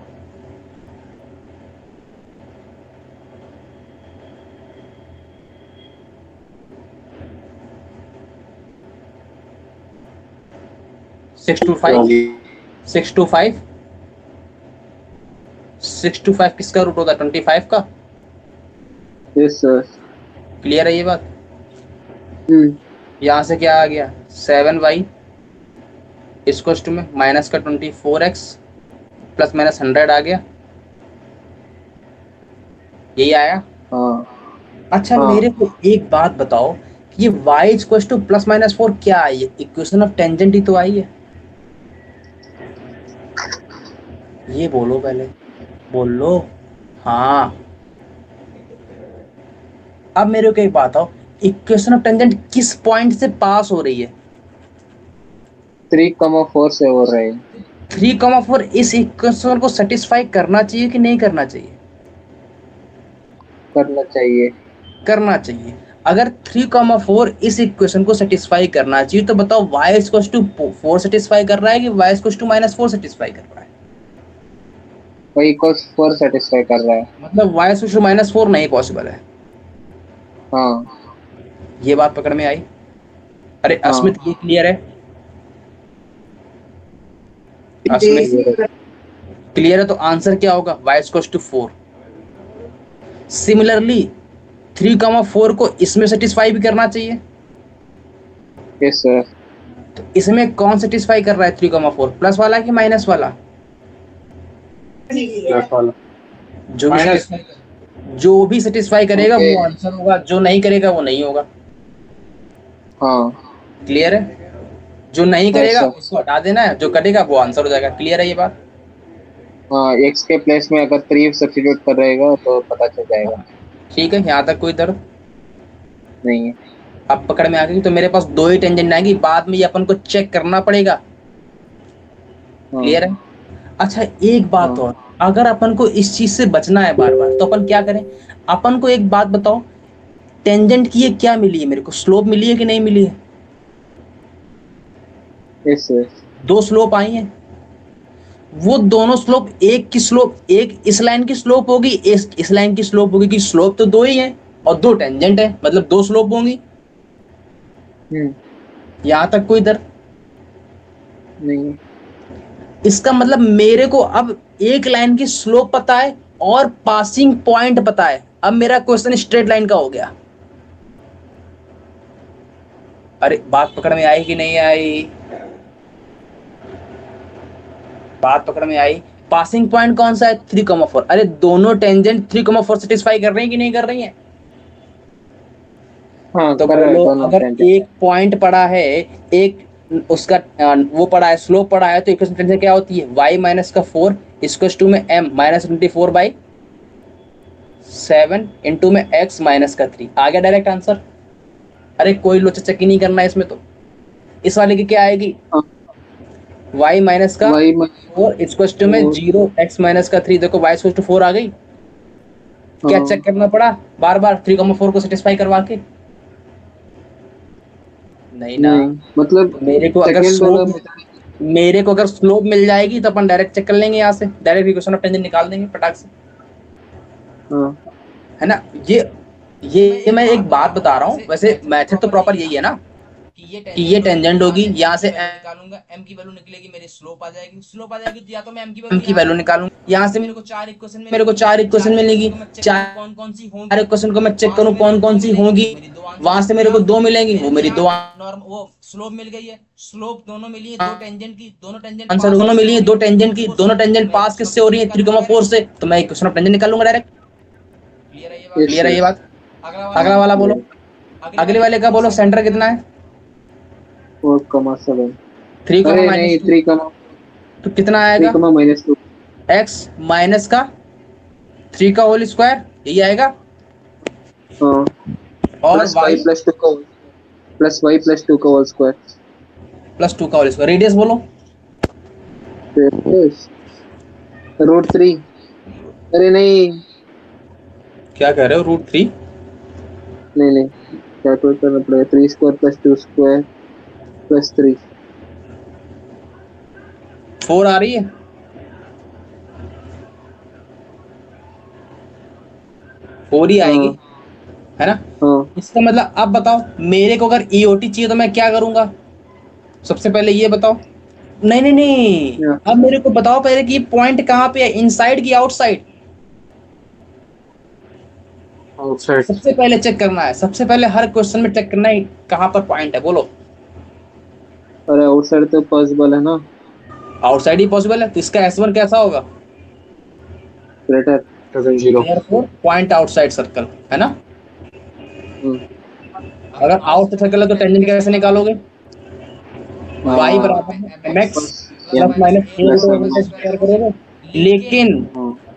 सिक्स टू फाइव 625 किसका रूट होता है? 25 का। Yes sir. क्लियर है ये बात? यहाँ से क्या आ गया? 7y इसको टू में माइनस का 24x प्लस माइनस 100 आ गया, यही आया। हाँ। अच्छा हाँ। मेरे को एक बात बताओ कि ये y equal two plus minus 4 क्या आई है? इक्वेशन ऑफ टेंजेंट ही तो आई है। ये बोलो पहले, बोल लो। हाँ अब मेरे को एक बात बताओ, इक्वेशन ऑफ टेंजेंट किस पॉइंट से पास हो रही है? 3,4 से हो रहे हैं। 3,4 इस इक्वेशन को सेटिस्फाई करना चाहिए कि नहीं करना चाहिए? करना चाहिए। करना चाहिए। अगर 3,4 इस इक्वेशन को सेटिस्फाई करना चाहिए तो बताओ y इक्वल टू 4 सेटिस्फाई कर रहा है कि y इक्वल टू -4 सेटिस्फाई कर रहा है? y इक्वल्स 4 सेटिस्फाई कर रहा है। मतलब y इक्वल टू -4 नहीं पॉसिबल है। हाँ। ये बात पकड़ में आई? अरे हाँ। अस्मित ये क्लियर है? अस्मित क्लियर है? तो आंसर क्या होगा? y equal to 4। सिमिलरली 3,4 को इसमें सेटिस्फाई भी करना चाहिए। Yes sir. तो इसमें कौन सेटिस्फाई कर रहा है 3,4? प्लस वाला कि माइनस वाला? प्लस वाला। जो भी सेटिस्फाई करेगा Okay. वो आंसर होगा, जो नहीं करेगा वो नहीं होगा। हाँ। क्लियर है? जो नहीं Yes, करेगा sir. उसको हटा देना है, जो करेगा वो आंसर हो जाएगा। क्लियर है ये बात? हाँ, x के प्लेस में अगर 3 सब्स्टिट्यूट कर रहेगा तो पता चल जाएगा। ठीक है, यहाँ तक कोई दर्द नहीं है। अब पकड़ में आ गई। तो मेरे पास 2 ही टेंजेंट आएगी, बाद में ये अपन को चेक करना पड़ेगा। क्लियर है? अच्छा एक बात और, अगर अपन को इस चीज से बचना है बार बार तो अपन क्या करें? अपन को एक बात बताओ, टेंजेंट की ये क्या मिली है मेरे को? स्लोप मिली है कि नहीं मिली है? Yes sir. 2 स्लोप आई हैं। वो दोनों स्लोप, एक की स्लोप, एक इस लाइन की स्लोप होगी, इस लाइन की स्लोप होगी। कि स्लोप तो 2 ही है और 2 टेंजेंट है, मतलब 2 स्लोप होंगी। यहां तक कोई दर्द नहीं। इसका मतलब मेरे को अब एक लाइन की स्लोप पता है और पासिंग पॉइंट पता है। अब मेरा क्वेश्चन स्ट्रेट लाइन का हो गया। अरे बात पकड़ में आई कि नहीं आई? बात पकड़ में आई? पासिंग पॉइंट कौन सा है? 3,4। अरे दोनों टेंजेंट 3,4 सेटिस्फाई कर रही हैं कि नहीं कर रही हैं? हाँ, तो कर रहे हैं बोलो, दोनों अगर टेंजेंट। एक पॉइंट पड़ा है, एक उसका वो पड़ा है, स्लोप पड़ा है, तो इक्वेशन टेंजेंट क्या होती है? y माइनस का 4 इक्वल्स टू में m माइनस 24/7 इंटू में x माइनस का 3। आ गया डायरेक्ट आंसर। अरे कोई लोचा चक्की नहीं करना है इसमें। तो इस वाले की क्या आएगी? y माइनस का 4 इक्वल्स टू में 0 x माइनस का 3। देखो y इक्वल्स टू 4 आ गई। क्या चेक करना पड़ा बार बार 3,4 को सेटिस्फाई करवा के? नहीं ना। मतलब मेरे को अगर स्लोप मिल जाएगी तो अपन डायरेक्ट चेक कर लेंगे, यहाँ से डायरेक्ट इक्वेशन ऑफ टेंजेंट निकाल देंगे पटाख से। है ना? ये मैं एक बात बता रहा हूँ। वैसे मैथड तो प्रॉपर यही है ना कि ये टेंजेंट होगी, यहाँ से निकालूंगा, m की वैल्यू निकलेगी, मेरी स्लोप आ जाएगी। स्लोप आ जाएगी तो या तो मैं m की वैल्यू निकालूंगा, यहाँ से मेरे को 4 इक्वेशन मिलेगी। 4 इक्वेशन को मैं चेक करूँ कौन कौन सी होंगी, वहां से मेरे को 2 मिलेंगी, वो मेरी 2 वो स्लोप मिल गई है। स्लोप दोनों मिली है 2 टेंजेंट की, आंसर दोनों मिली है 2 टेंजेंट की। दोनों टेंजेंट पास किससे हो रही है? 3,4 से। तो मैं इक्वेशन ऑफ टेंजेंट निकालूंगा डायरेक्ट। क्लियर है ये बात? अगला वाला बोलो। अगले वाले का बोलो, सेंटर कितना है? 4,7। 3, तो कितना आएगा? 3,-2 x माइनस का 3 का होल स्क्वायर, यही आएगा। और y प्लस 2 का होल स्क्वायर प्लस 2 का होल स्क्वायर। रेडियस बोलो। √3। अरे नहीं, क्या कह रहे हो? √3? नहीं कैलकुलेट करना पड़ेगा। 3² + 2² + 3। 4 आ रही है, 4 ही आएगी, है ना। इसका मतलब अब बताओ मेरे को अगर ईओटी चाहिए तो मैं क्या करूंगा, सबसे पहले ये बताओ। नहीं नहीं नहीं, अब मेरे को बताओ पहले कि पॉइंट कहाँ पे है, इनसाइड की आउटसाइड। आउटसाइड। सबसे पहले चेक करना है, सबसे पहले हर क्वेश्चन में चेक करना है कहाँ पर पॉइंट है, बोलो। अरे आउटसाइड तो पॉसिबल है ना, आउटसाइड ही पॉसिबल है, तो इसका S1 कैसा होगा, ग्रेटर 0। पॉइंट आउटसाइड सर्कल, है ना। अगर आउटसाइड सर्कल है तो टेंजेंट कैसे निकालोगे, y बराबर mx plus minus a square करोगे। लेकिन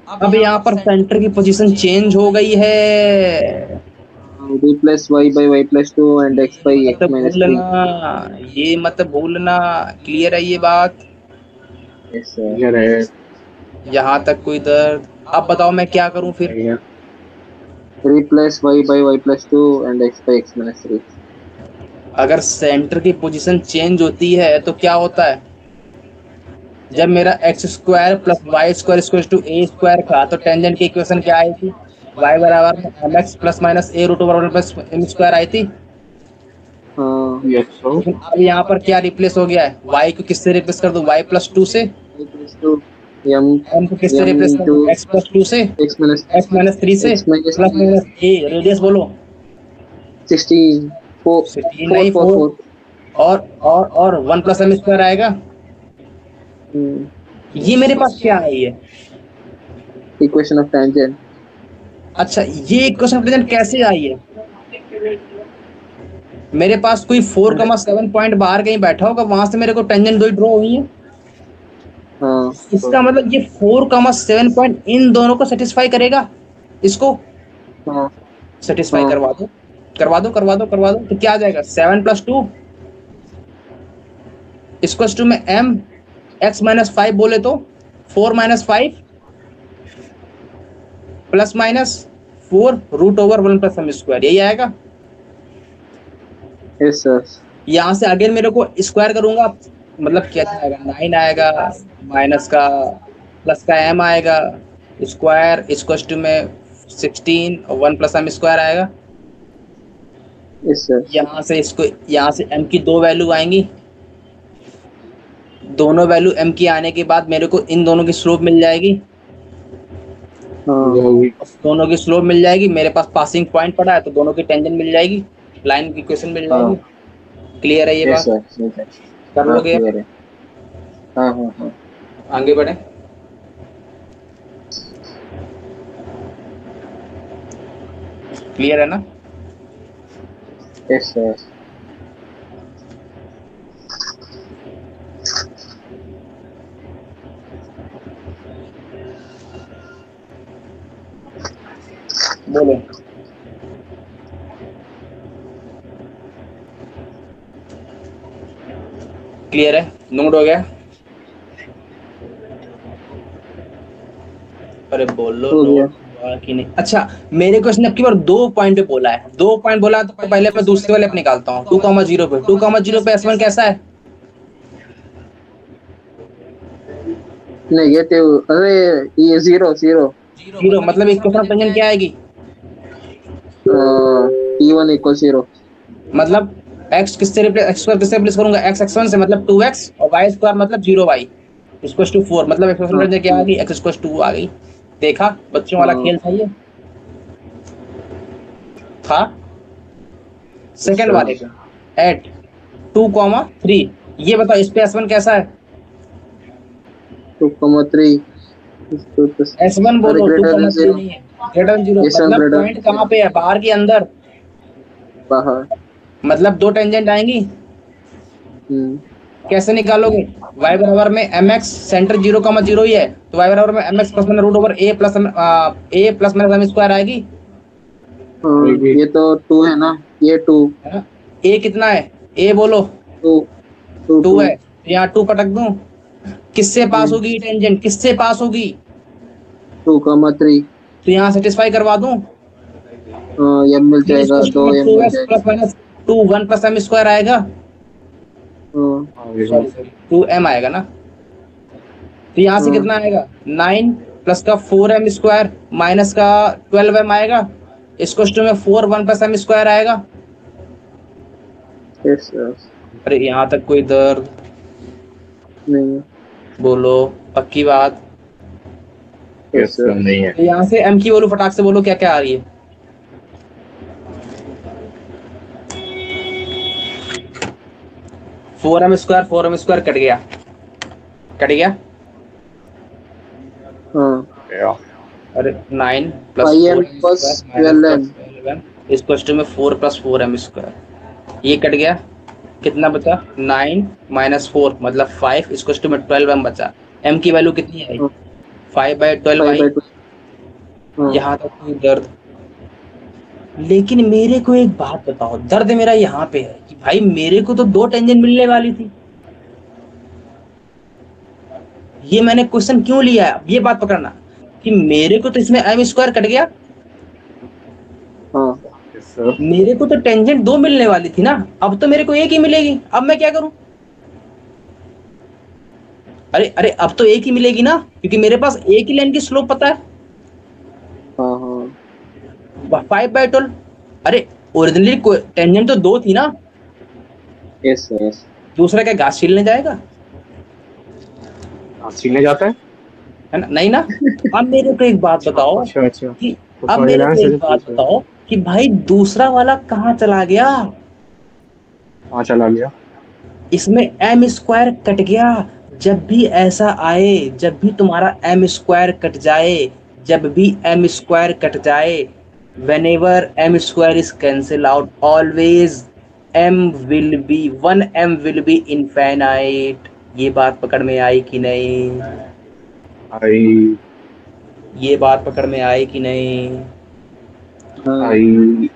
अब यहाँ पर सेंटर की पोजीशन चेंज हो गई है, b plus y by y plus 2 and x by x मत minus 3। भूलना, ये मत भूलना, क्लियर है ये बात, यस सर। क्लियर है। यहाँ तक कोई दर्द। अब बताओ मैं क्या करूँ फिर, 3 plus y by y plus 2 and x by x minus 3। अगर सेंटर की पोजीशन चेंज होती है तो क्या होता है, जब मेरा x square plus y square equal to a square था तो टेंजेंट की इक्वेशन क्या आई थी, y बराबर में mx plus minus a root over 1 plus m square आई थी। Yes sir. लेकिन अब यहाँ पर क्या रिप्लेस हो गया है, y को किससे रिप्लेस कर दो, y प्लस 2 से, m को किससे रिप्लेस कर दो, x प्लस 2 से, x माइनस 3 से, प्लस माइनस a, रेडियस बोलो 16 16 नहीं 4, और 1 प्लस m स्क्वायर आएगा। ये मेरे पास क्या है, ये इक्वेशन ऑफ टेंजेंट। अच्छा, ये इक्वेशन ऑफ टेंजेंट कैसे आई है, मेरे पास कोई 4,7 पॉइंट बाहर कहीं बैठा होगा, वहां से मेरे को टेंजेंट दो ड्रॉ हुई है। इसका मतलब ये 4,7 पॉइंट इन दोनों को सेटिस्फाई करेगा, इसको सेटिस्फाई करवा दो करवा दो करवा दो करवा दो, तो क्या आ जाएगा 7 प्लस 2 इक्वल टू में m x माइनस 5 बोले तो 4 minus 5 plus minus 4 root over 1 plus m square, यही आएगा। Yes sir. यहाँ से अगेन मेरे को स्क्वायर करूंगा, मतलब क्या आएगा, 9 आएगा, माइनस का प्लस का m आएगा, स्क्वायर इक्वल टू में 16 और 1 प्लस m स्क्वायर आएगा। Yes sir. यहाँ से इसको, यहाँ से m की दो वैल्यू आएंगी, दोनों वैल्यू m की आने के बाद मेरे को इन दोनों की स्लोप मिल जाएगी, दोनों की स्लोप मिल जाएगी, मेरे पास पासिंग पॉइंट पड़ा है तो दोनों की टेंजेंट मिल जाएगी, लाइन की इक्वेशन मिल जाएगी। क्लियर है ये बात, कर लोगे, आगे बढ़े। क्लियर है ना। Yes sir. बोलो। क्लियर है, नोट हो गया, अरे बोलो नोट कि नहीं। अच्छा, मेरे क्वेश्चन अब की बार 2 पॉइंट पे बोला है, 2 पॉइंट बोला है, तो पहले मैं दूसरे वाले पे निकालता हूँ। 2,0 पे 2,0 पे S1 कैसा है, नेगेटिव, अरे ये 0 मतलब इक्वेशन ऑफ टेंजेंट क्या आएगी, T1 इक्वल 0। मतलब x किससे रिप्लेस, x स्क्वायर किससे रिप्लेस करूंगा, x x1 से, मतलब 2x, और y स्क्वायर मतलब 0y इक्वल टू 4, मतलब इक्वेशन ऑफ टेंजेंट क्या आ गई, x इक्वल टू 2 आ गई। देखा, बच्चों वाला खेल था ये, था। सेकंड वाले का एट 2,3, ये बताओ इस पे S1 कैसा है, 2,3 S1 बोलो, 2,3 नहीं है, ग्रेटर देन 0, मतलब पॉइंट कहाँ पे है, बाहर के अंदर, बाहर, मतलब 2 टेंजेंट आएंगी। कैसे निकालोगे, y बराबर में mx, सेंटर 0,0 ही है, तो y बराबर में mx plus minus root over a plus minus m square आएगी। ये तो 2 है ना, ये 2 है, a कितना है, a बोलो 2 है, यहाँ 2 पटक दूं, किससे पास होगी टेंजेंट, किससे पास होगी, 2,3, तो यहाँ सेटिस्फाई करवा दूं, ये मिल जाएगा, 2m plus minus 2 1 plus m square आएगा, 2m आएगा ना। तो यहाँ से कितना आएगा 9 प्लस का 4m स्क्वायर माइनस का 12m आएगा, इसको में 4 1 प्लस m स्क्वायर आएगा। Yes sir. अरे यहाँ तक कोई दर्द नहीं। बोलो, पक्की बात? यस सर नहीं है। तो यहाँ से m की बोलो, फटाक से बोलो क्या क्या आ रही है। फोर एम स्क्वायर कट गया, कट गया। हाँ। अरे 9 प्लस 12m इसको में 4 प्लस 4m स्क्वायर, ये कट गया, कितना बचा 9 माइनस 4 मतलब 5, इसको में 12m बचा। m की वैल्यू कितनी आई 5/12 आई। यहाँ तक कोई दर्द? लेकिन मेरे को एक बात बताओ, दर्द मेरा यहाँ पे है कि भाई मेरे को तो 2 टेंजेंट मिलने वाली थी, ये मैंने क्वेश्चन क्यों लिया है, ये बात पकड़ना कि मेरे को तो इसमें m स्क्वायर कट गया। मेरे को तो टेंजेंट 2 मिलने वाली थी ना, अब तो मेरे को एक ही मिलेगी, अब मैं क्या करूं? अरे अब तो एक ही मिलेगी ना, क्योंकि मेरे पास एक ही लाइन की स्लोप पता है। 5/12। अरे ओरिजिनली टेंजेंट तो 2 थी ना। Yes yes. दूसरा क्या घास छीलने जाएगा? छीलने जाता है ना, नहीं ना। अब मेरे को एक बात बताओ कि अब मेरे को एक बात बताओ कि भाई दूसरा वाला कहाँ चला गया? कहाँ चला गया? इसमें m स्क्वायर कट गया। जब भी ऐसा आए, जब भी तुम्हारा m स्क्वायर कट जाए, जब भी m स्क्वायर कट जाए, whenever m square is cancel out, always m will be 1m will be infinite। ये बात पकड़ में आई कि नहीं? आई। ये बात पकड़ में आई कि नहीं? आई।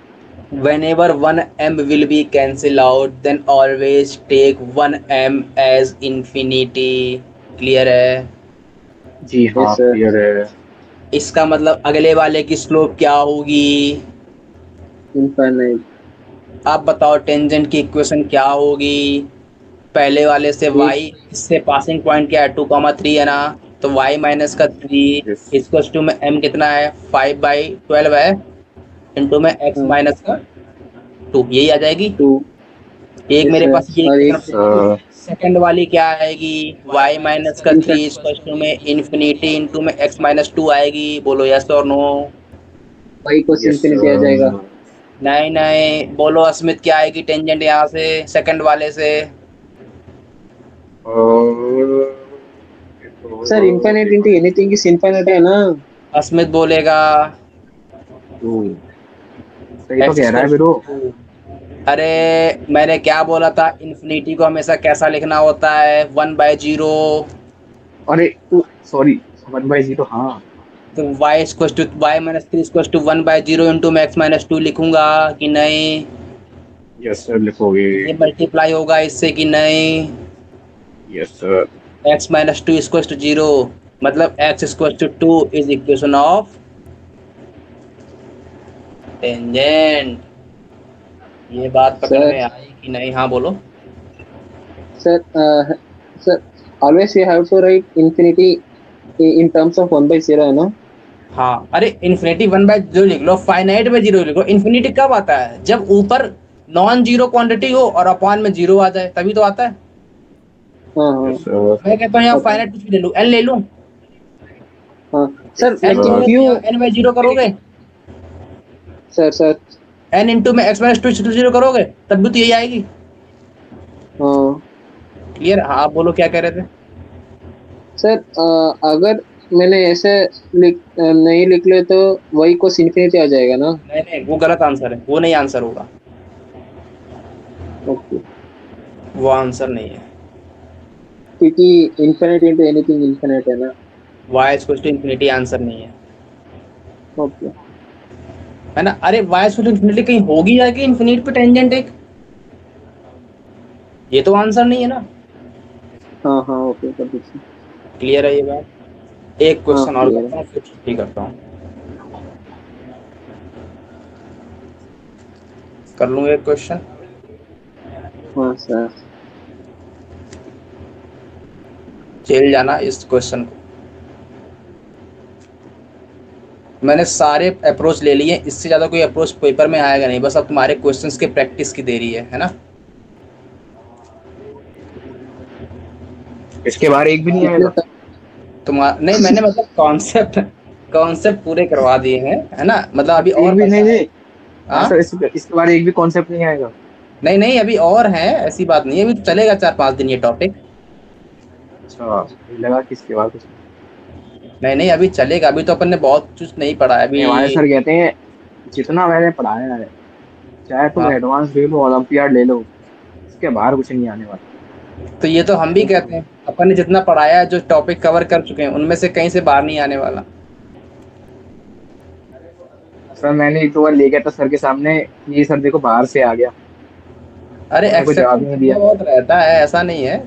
Whenever 1m will be cancel out, then always take 1m as infinity। Clear है? जी हाँ क्लियर है। इसका मतलब अगले वाले की स्लोप क्या होगी? इनफाइनाइट। आप बताओ टेंजेंट की इक्वेशन क्या होगी? पहले वाले से y, इससे पासिंग पॉइंट क्या है 2,3 है ना, तो y माइनस का 3 इसको टू में m कितना है 5/12 है, इंटू में x माइनस का 2, यही आ जाएगी। एक मेरे पास ये सेकंड वाली क्या आएगी y माइनस का 3 इसको में इन्फिनिटी इंटू में x माइनस 2 आएगी। बोलो यस और नो? y को इन्फिनिटी आ जाएगा। नहीं नहीं, बोलो अस्मित क्या आएगी टेंजेंट यहाँ से सेकंड वाले से? Sir infinite into anything is infinite है ना। अस्मित बोलेगा। सही तो कह रहा है बिरो। अरे मैंने क्या बोला था, इन्फिनिटी को हमेशा कैसा लिखना होता है 1/0। अरे सॉरी 1/0। हाँ तो y माइनस 3 1/0 इंटू में x माइनस 2 लिखूंगा कि नहीं? यस सर लिखोगे। ये मल्टीप्लाई होगा इससे कि नहीं? Yes sir. x माइनस 2 0 मतलब x 2 is equation of tangent. ये बात पकड़ में आई कि नहीं? हाँ बोलो sir. Sir always we have to write infinity in terms of 1/0 है ना। हाँ, अरे इन्फिनिटी 1/0 लिख लो, फाइनाइट में 0 लिख लो। इन्फिनिटी कब आता है? जब ऊपर नॉन जीरो क्वांटिटी हो और अपॉन में 0 आ जाए, तभी तो आता है। मैं कहता हूँ यहाँ फाइनाइट कुछ भी ले लूं, n ले लूं। सर क्यों n/0 करोगे? सर n इंटू में x माइनस 2 0 करोगे तब भी तो यही आएगी। क्लियर? हाँ आप बोलो क्या कह रहे थे? सर अगर मैंने ऐसे नहीं लिख ले तो y को इन्फिनिटी आ जाएगा ना। नहीं वो गलत आंसर है, वो नहीं आंसर होगा। ओके वो आंसर नहीं है, क्योंकि इन्फिनिटी इंटू एनीथिंग इन्फिनिट है ना। y equals to infinity answer नहीं है। ओके है ना। अरे y इक्वल्स टू इन्फिनिटी कहीं होगी जाके इन्फिनिट पे टेंजेंट एक, ये तो आंसर नहीं है ना। हाँ ओके कर दीजिए। क्लियर है ये बात? एक क्वेश्चन और करता हूँ फिर छुट्टी करता हूँ। कर लूँ एक क्वेश्चन? हाँ सर। झेल जाना इस क्वेश्चन को। मैंने सारे अप्रोच ले लिए, इससे ज़्यादा कोई अप्रोच पेपर में आएगा नहीं, बस अब तुम्हारे क्वेश्चंस के प्रैक्टिस की देरी है ना। इसके बाहर एक भी नहीं आएगा तुम्हारा नहीं, मैंने मतलब कॉन्सेप्ट पूरे करवा दिए हैं, है ना। मतलब अभी और भी नहीं हाँ सर, इसके बारे एक भी कॉन्सेप्ट नहीं आएगा। नहीं अभी और है, ऐसी बात नहीं है, अभी तो चलेगा 4-5 दिन ये टॉपिक। अच्छा, लगा कि इसके बाद कुछ नहीं अभी चलेगा, अभी तो अपन ने बहुत कुछ नहीं पढ़ा है अभी। हमारे सर कहते हैं जितना मैंने पढ़ाया है चाहे तुम एडवांस ले लो, ओलंपियाड ले लो, इसके बाहर कुछ नहीं आने वाला। तो ये तो हम भी कहते हैं, अपन ने जितना पढ़ाया है, जो टॉपिक कवर कर चुके हैं, उनमें से कहीं से बाहर नहीं आने वाला। सर मैंने एक दो बार ले गया था सर के सामने, ये सर देखो बाहर से आ गया। अरे एक्सेप्ट बहुत रहता है, ऐसा नहीं है,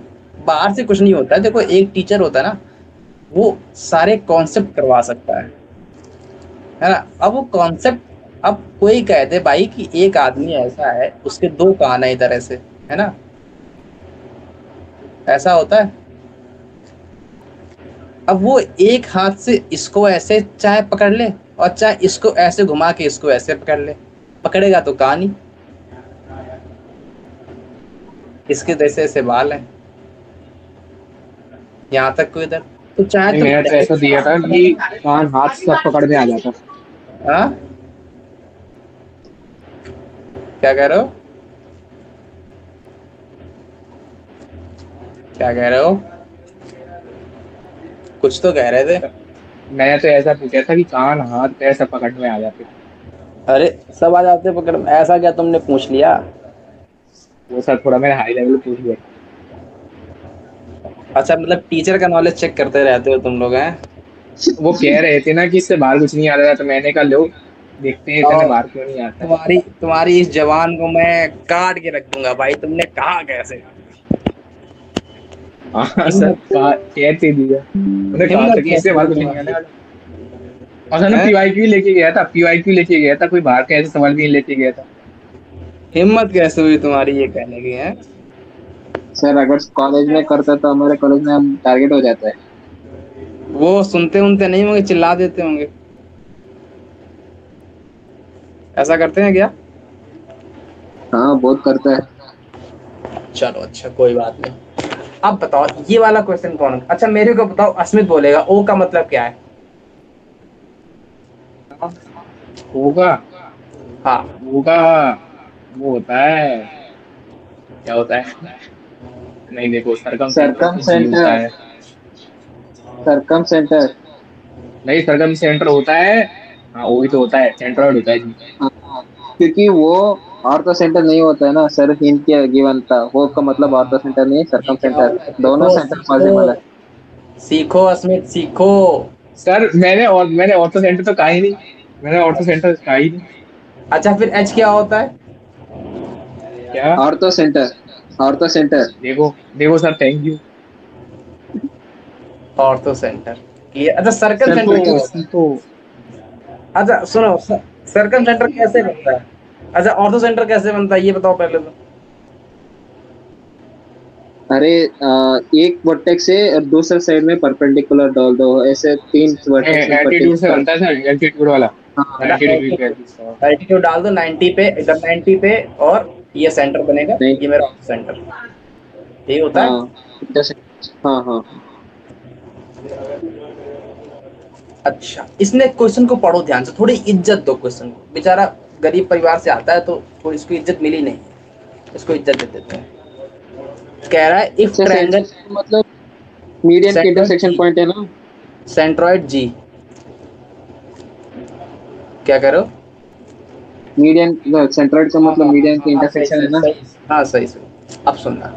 बाहर से कुछ नहीं होता है। देखो एक टीचर होता है ना, वो सारे कॉन्सेप्ट करवा सकता है ना। अब वो कॉन्सेप्ट, अब कोई कहते भाई कि एक आदमी ऐसा है, उसके 2 कान है इधर ऐसे, है ना, ऐसा होता है। अब वो एक हाथ से इसको ऐसे चाहे पकड़ ले और चाहे इसको ऐसे घुमा के इसको ऐसे पकड़ ले, पकड़ेगा तो कान ही। इसके जैसे ऐसे बाल हैं, यहाँ तक कोई इधर, तो चाहे तो मैंने तो ऐसा दिया था कि कान हाथ सब पकड़ में आ जाता। हाँ क्या कह रहे हो, क्या कह रहे हो, कुछ तो कह रहे थे। मैंने तो ऐसा पूछा था कि कान हाथ पैर सब पकड़ में आ जाते। अरे सब आ जाते पकड़ में, ऐसा क्या तुमने पूछ लिया? वो सर थोड़ा मैंने हाई लेवल पूछ लिया। अच्छा, मतलब टीचर का नॉलेज चेक करते रहते हो तुम लोग, हैं? वो कह रहे थे ना कि इससे बाहर कुछ नहीं आ रहा था, तो मैंने कहा लो देखते हैं इससे बाहर क्यों नहीं आता। तुम्हारी इस जवान को मैं काट के रख दूंगा भाई, तुमने कहा कैसे? हाँ सर कहते दिया, उन्होंने कहा था कि इससे बाहर कुछ नहीं आने वाला। और सर ने पीवाईक्यू लेके गया था, पीवाईक्यू लेके गया था, कोई बाहर का ऐसे सवाल भी लेके गया था। हिम्मत कैसे हुई तुम्हारी ये कहने की? है सर अगर कॉलेज में करता तो हमारे कॉलेज में हम टारगेट हो जाता है। वो सुनते नहीं होंगे, चिल्ला देते होंगे, ऐसा करते हैं क्या? हाँ बहुत करता है। चलो अच्छा कोई बात नहीं। अब बताओ ये वाला क्वेश्चन कौन, अच्छा मेरे को बताओ, अस्मित बोलेगा ओ का मतलब क्या है? होगा, हाँ होगा वो होता है, क्या होता है? नहीं देखो सरकम सेंटर नहीं, सरकम सेंटर होता है। हाँ वही तो होता है, सेंट्रॉइड होता है जी। क्योंकि वो ऑर्थो सेंटर नहीं होता है ना सर, हिंट किया गिवन था, वो का मतलब ऑर्थो सेंटर नहीं, सरकम सेंटर, दोनों सेंटर पॉसिबल है। सीखो अस्मित सीखो। सर मैंने ऑर्थो सेंटर तो कहा ही नहीं, मैंने ऑर्थो सेंटर कहा ही नहीं। अच्छा फिर एच क्या होता है? क्या? Orthocentre. देखो sir, thank you. Orthocentre ये, अच्छा सर्कल सेंटर तो अच्छा सुनो, सर्कल सेंटर कैसे बनता है? अच्छा ऑर्थो सेंटर कैसे बनता है ये बताओ पहले तो। अरे एक वर्टेक्स से दूसरे साइड में परपेंडिकुलर डाल दो, ऐसे 3 वर्टेक्स एल्टीट्यूड से बनता है सर, एल्टीट्यूड वाला। एल्टीट्यूड डाल दो 90 पे, इधर 90 पे, और ये सेंटर बनेगा, ये मेरा ऑर्थो सेंटर, यही होता है। हाँ। अच्छा इसने क्वेश्चन को पढ़ो ध्यान से, थोड़ी इज्जत दो क्वेश्चन को, बेचारा गरीब परिवार से आता है तो थोड़ी इसको इज्जत मिली नहीं, इसको इज्जत दे देते हैं। कह रहा है इफ ट्रायंगल मतलब मीडियन के इंटरसेक्शन पॉइंट है ना, सेंट्रॉइड जी। क्या कह रहे हो? मीडियन सेंट्रॉइड का मतलब मीडियन के इंटरसेक्शन है ना। हाँ सही। अब सुनना,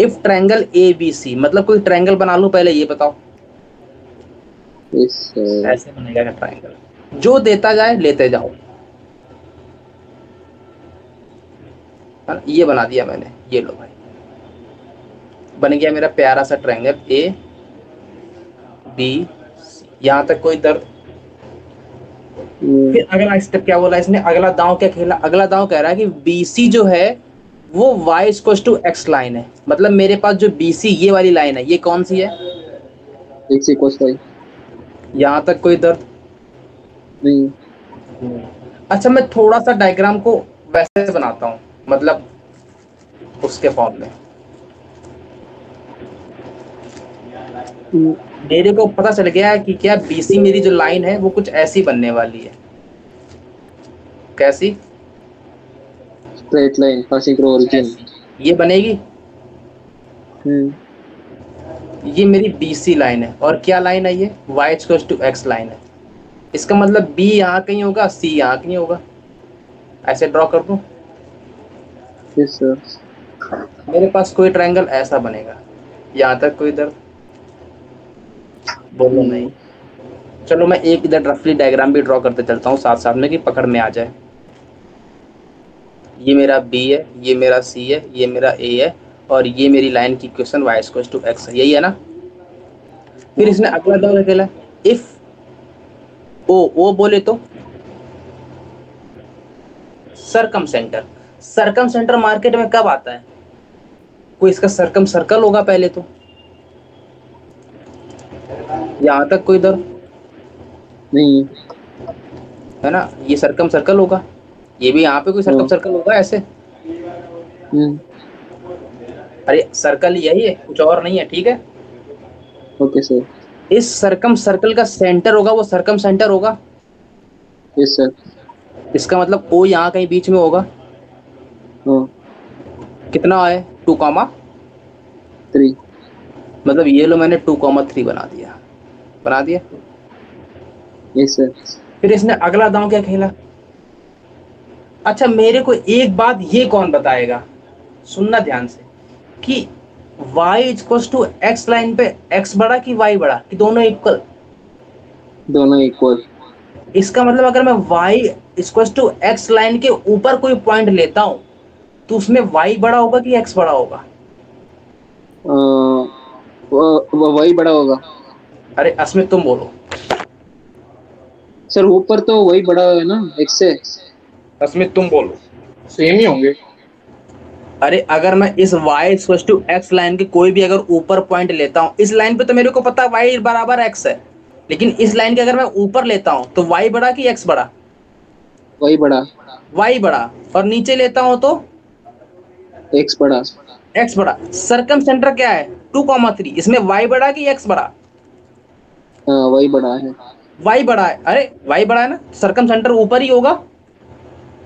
इफ ट्रायंगल ABC, मतलब कोई ट्रायंगल बना लूं पहले, ये बताओ ऐसे बनेगा ट्रायंगल, जो देता जाए लेते जाओ। ये बना दिया मैंने, ये लो भाई, बन गया मेरा प्यारा सा ट्रायंगल ABC। यहाँ तक कोई दर्द? फिर अगला स्टेप क्या बोला इसने, अगला दांव क्या खेला? अगला दांव कह रहा है कि BC जो है वो y = x लाइन है, मतलब मेरे पास जो BC ये वाली लाइन है, ये कौन सी है? x equals 5 यहाँ तक कोई दर्द नहीं। अच्छा, मैं थोड़ा सा डायग्राम को वैसे बनाता हूँ, मतलब उसके फॉर्म में। मेरे को पता चल गया है कि क्या BC मेरी जो लाइन है वो कुछ ऐसी बनने वाली है। कैसी? Straight line passing through origin. ये बनेगी। ये मेरी BC लाइन है, और क्या लाइन है ये? y equals to x line है। इसका मतलब B यहाँ कहीं होगा, C यहाँ कहीं होगा। ऐसे ड्रॉ कर दूं? Yes sir. मेरे पास कोई ट्रायंगल ऐसा बनेगा। यहाँ तक कोई दर्द? बोलो नहीं। चलो मैं एक इधर रफली डायग्राम भी ड्रॉ करते चलता हूँ साथ साथ में, कि पकड़ में आ जाए। ये मेरा B है, ये मेरा C है, ये मेरा A है, और ये मेरी लाइन की equation y equals to x है। यही है ना? फिर इसने अगला दाव निकाला, इफ ओ बोले तो सरकम सेंटर। सरकम सेंटर मार्केट में कब आता है? कोई इसका सरकम सर्कल होगा पहले तो। यहाँ तक कोई दर्द नहीं है ना? ये सरकम सर्कल होगा, ये भी यहाँ पे कोई सरकम सर्कल होगा ऐसे। अरे सर्कल यही है, कुछ और नहीं है, ठीक है? Okay sir. इस सरकम सर्कल का सेंटर होगा वो सरकम सेंटर होगा। Yes sir. इसका मतलब O यहाँ कहीं बीच में होगा। कितना है? 2,3। मतलब ये लो, मैंने 2,3 बना दिया। बना दिया? Yes sir. फिर इसने अगला दांव क्या खेला? अच्छा, मेरे को एक बात ये कौन बताएगा, सुनना ध्यान से, कि y equals to x line पे x बड़ा कि y बड़ा, कि दोनों इक्वल? दोनों इक्वल। इसका मतलब अगर मैं y equals to x line के ऊपर कोई पॉइंट लेता हूं तो उसमें y बड़ा होगा कि x बड़ा होगा? वही बड़ा होगा। अरे अस्मित तुम बोलो। सर ऊपर तो वही बड़ा है ना x से। अस्मित तुम बोलो। सेम ही होंगे। अरे अगर मैं इस y equals to x line के कोई भी अगर ऊपर पॉइंट लेता हूं, इस लाइन पे तो मेरे को पता है y बराबर x है, लेकिन इस लाइन के अगर मैं ऊपर लेता हूं तो y बड़ा कि x बड़ा? वही बड़ा। y बड़ा। और नीचे लेता हूं तो x बड़ा। x बड़ा। सरकम सेंटर क्या है? 2,3। इसमें y बड़ा कि x बड़ा? वही बड़ा है। y बड़ा है। अरे y बड़ा है ना, सरकम सेंटर ऊपर ही होगा।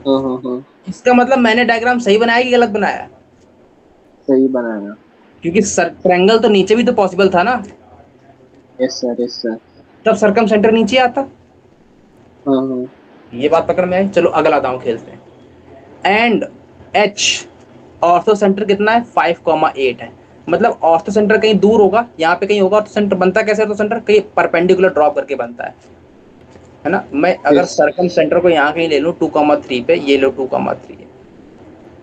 हाँ। इसका मतलब मैंने डायग्राम सही बनाया कि गलत बनाया? सही बनाया। क्योंकि ट्रायंगल तो नीचे भी तो पॉसिबल था ना। Yes sir. तब सरकम सेंटर नीचे आता। हाँ। ये बात पकड़ में आई। चलो अगला दांव खेलते हैं। एंड H ऑर्थो सेंटर कितना है? 5,8 है। मतलब ऑर्थो सेंटर कहीं दूर होगा, यहाँ पे कहीं होगा। ऑर्थो सेंटर बनता कैसे? ऑर्थो सेंटर कहीं परपेंडिकुलर ड्रॉप करके बनता है ना? मैं अगर सरकम सेंटर को यहाँ कहीं ले लूँ 2,3 पे, ये लो 2,3 है,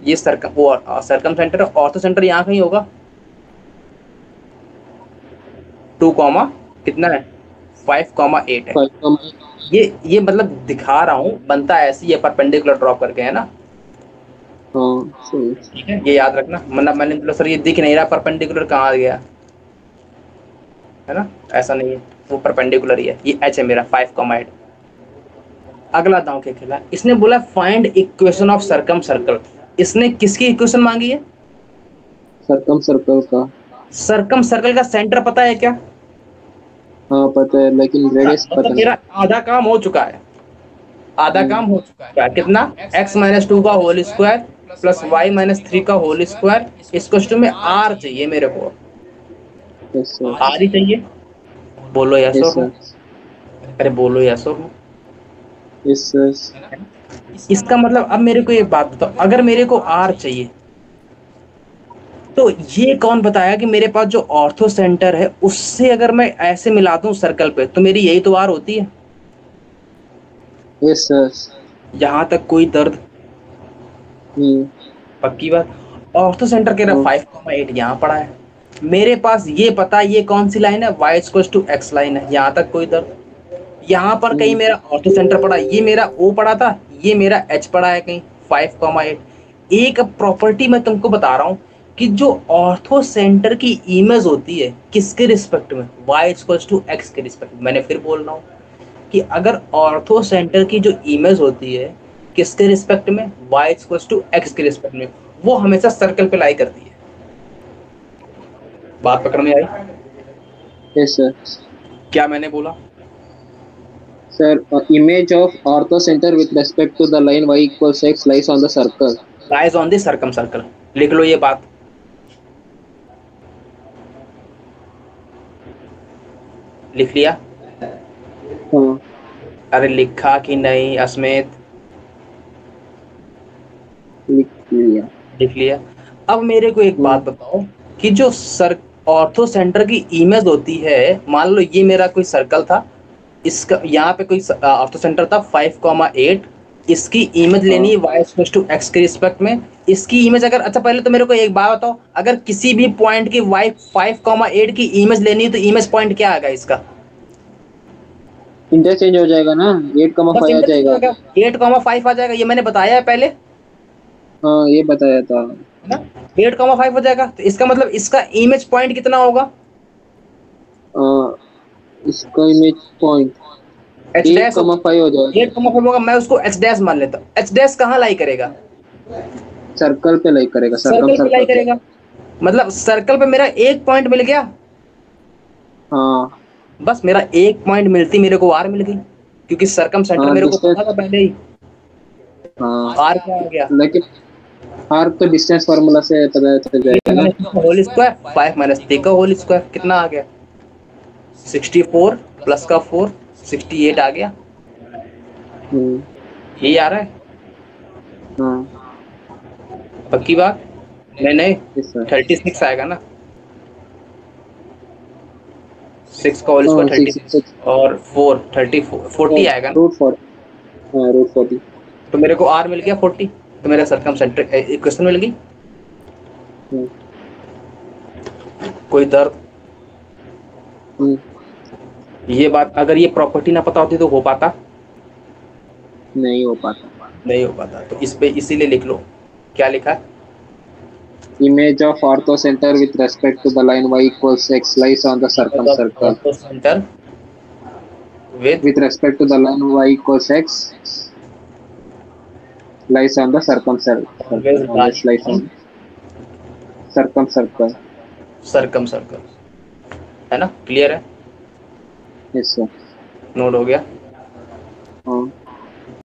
ये सरकम सेंटर है। ऑर्थो सेंटर यहाँ कहीं होगा। 2, कितना है? 5,8 है। ये मतलब दिखा रहा हूँ, बनता है ऐसे, ये परपेंडिकुलर ड्रॉप करके, है ना? ठीक है, ये याद रखना। मतलब मैंने बोला सर ये दिख नहीं रहा, परपेंडिकुलर कहाँ आ गया, है ना? ऐसा नहीं है, वो परपेंडिकुलर ही है। ये H है मेरा 5,8। अगला दांव क्या खेला? इसने बोला फाइंड इक्वेशन ऑफ सरकम सर्कल। इसने किसकी इक्वेशन मांगी है? सरकम सर्कल का। सरकम सर्कल का सेंटर पता है क्या? हाँ पता है, लेकिन रेडियस पता नहीं। मेरा आधा काम हो चुका है। आधा काम हो चुका है। कितना? x-2 का होल स्क्वायर प्लस y-3 का होल स्क्वायर इक्वल में r चाहिए मेरे को। r ही चाहिए। बोलो यस और नो। अरे बोलो यस और नो। Yes sir. इसका मतलब अब मेरे को एक बात बताओ, अगर मेरे को r चाहिए तो ये कौन बताया कि मेरे पास जो ऑर्थो सेंटर है उससे अगर मैं ऐसे मिला दूं सर्कल पे तो मेरी यही तो r होती है। Yes sir. यहाँ तक कोई दर्द? पक्की बात। ऑर्थो सेंटर के 5,8 यहाँ पड़ा है। मेरे पास ये पता ये कौन सी लाइन है? y equals to x line है। यहाँ तक कोई दर्द? यहाँ पर कहीं मेरा ऑर्थो सेंटर पड़ा, ये मेरा O पड़ा था, ये मेरा H पड़ा है कहीं 5,8। एक प्रॉपर्टी मैं तुमको बता रहा हूँ कि जो ऑर्थो सेंटर की इमेज होती है किसके रिस्पेक्ट में, y इक्वल्स टू x के रिस्पेक्ट में। मैंने फिर बोल रहा हूँ कि अगर ऑर्थो सेंटर की जो इमेज होती है किसके रिस्पेक्ट में, y इक्वल्स टू x के रिस्पेक्ट में, वो हमेशा सर्कल पे लाई करती है। बात पकड़ में आई? Yes sir. क्या मैंने बोला? Sir image of orthocentre with respect to the line y equals x lies on the circle. Lies on the circumcircle. लिख लो ये बात। लिख लिया? हाँ। अरे लिखा कि नहीं अस्मित? लिख लिया। लिख लिया। अब मेरे को एक बात बताओ कि जो ऑर्थो सेंटर की इमेज होती है, मान लो ये मेरा कोई सर्कल था, इसका यहाँ पे कोई ऑर्थो सेंटर था 5,8, इसकी इमेज लेनी है y इक्वल्स टू x के रिस्पेक्ट में। इसकी इमेज अगर, अच्छा पहले तो मेरे को एक बात बताओ, अगर किसी भी पॉइंट की y 5,8 की इमेज लेनी है तो इमेज पॉइंट क्या आएगा इसका? इंटरचेंज हो जाएगा ना, 8,5 आ जाएगा। 8,5 आ जाएगा, ये मैंने बताया है पहले। हाँ ये बताया था ना, 8,5 हो जाएगा। तो इसका मतलब इसका इमेज पॉइंट कितना होगा? इसका इमेज पॉइंट 8,5 हो जाएगा। 8,5 होगा, मैं उसको h डैश मान लेता हूँ। h डैश कहाँ लाई करेगा? सर्कल पे लाई करेगा, सर्कल पे लाई करेगा। मतलब सर्कल पे मेरा एक पॉइंट मिल गया। हाँ बस मेरा एक पॉइंट मिलती मेरे को r मिल गई, क्योंकि सर्कम सेंटर मेरे को पता था पहले ही। हाँ r क्या आ गया? लेकिन r तो डिस्टेंस फार्मूला से पता चल जाएगा ना। होल स्क्वायर 5 माइनस 3 का होल स्क्वायर कितना आ गया? 64 प्लस का 4 68 आ गया। यही आ रहा है? हाँ पक्की बात? नहीं 36 आएगा ना। 6 का होल स्क्वायर 36 और 4 40 आएगा ना। रूट 40। तो मेरे को r मिल गया 40, तो मेरा सर्कम सेंटर इक्वेशन मिल गई। कोई दर्द? ये बात अगर ये प्रॉपर्टी ना पता होती तो हो पाता? नहीं हो पाता। तो इस पे इसीलिए लिख लो। क्या लिखा है? Image of ortho center with respect to the line y equals x lies on the circumcircle. Ortho center with respect to the line y equals x lies on the circumcircle. Lies on circumcircle. Circumcircle है ना? Clear है? Yes sir. Note हो गया? हाँ।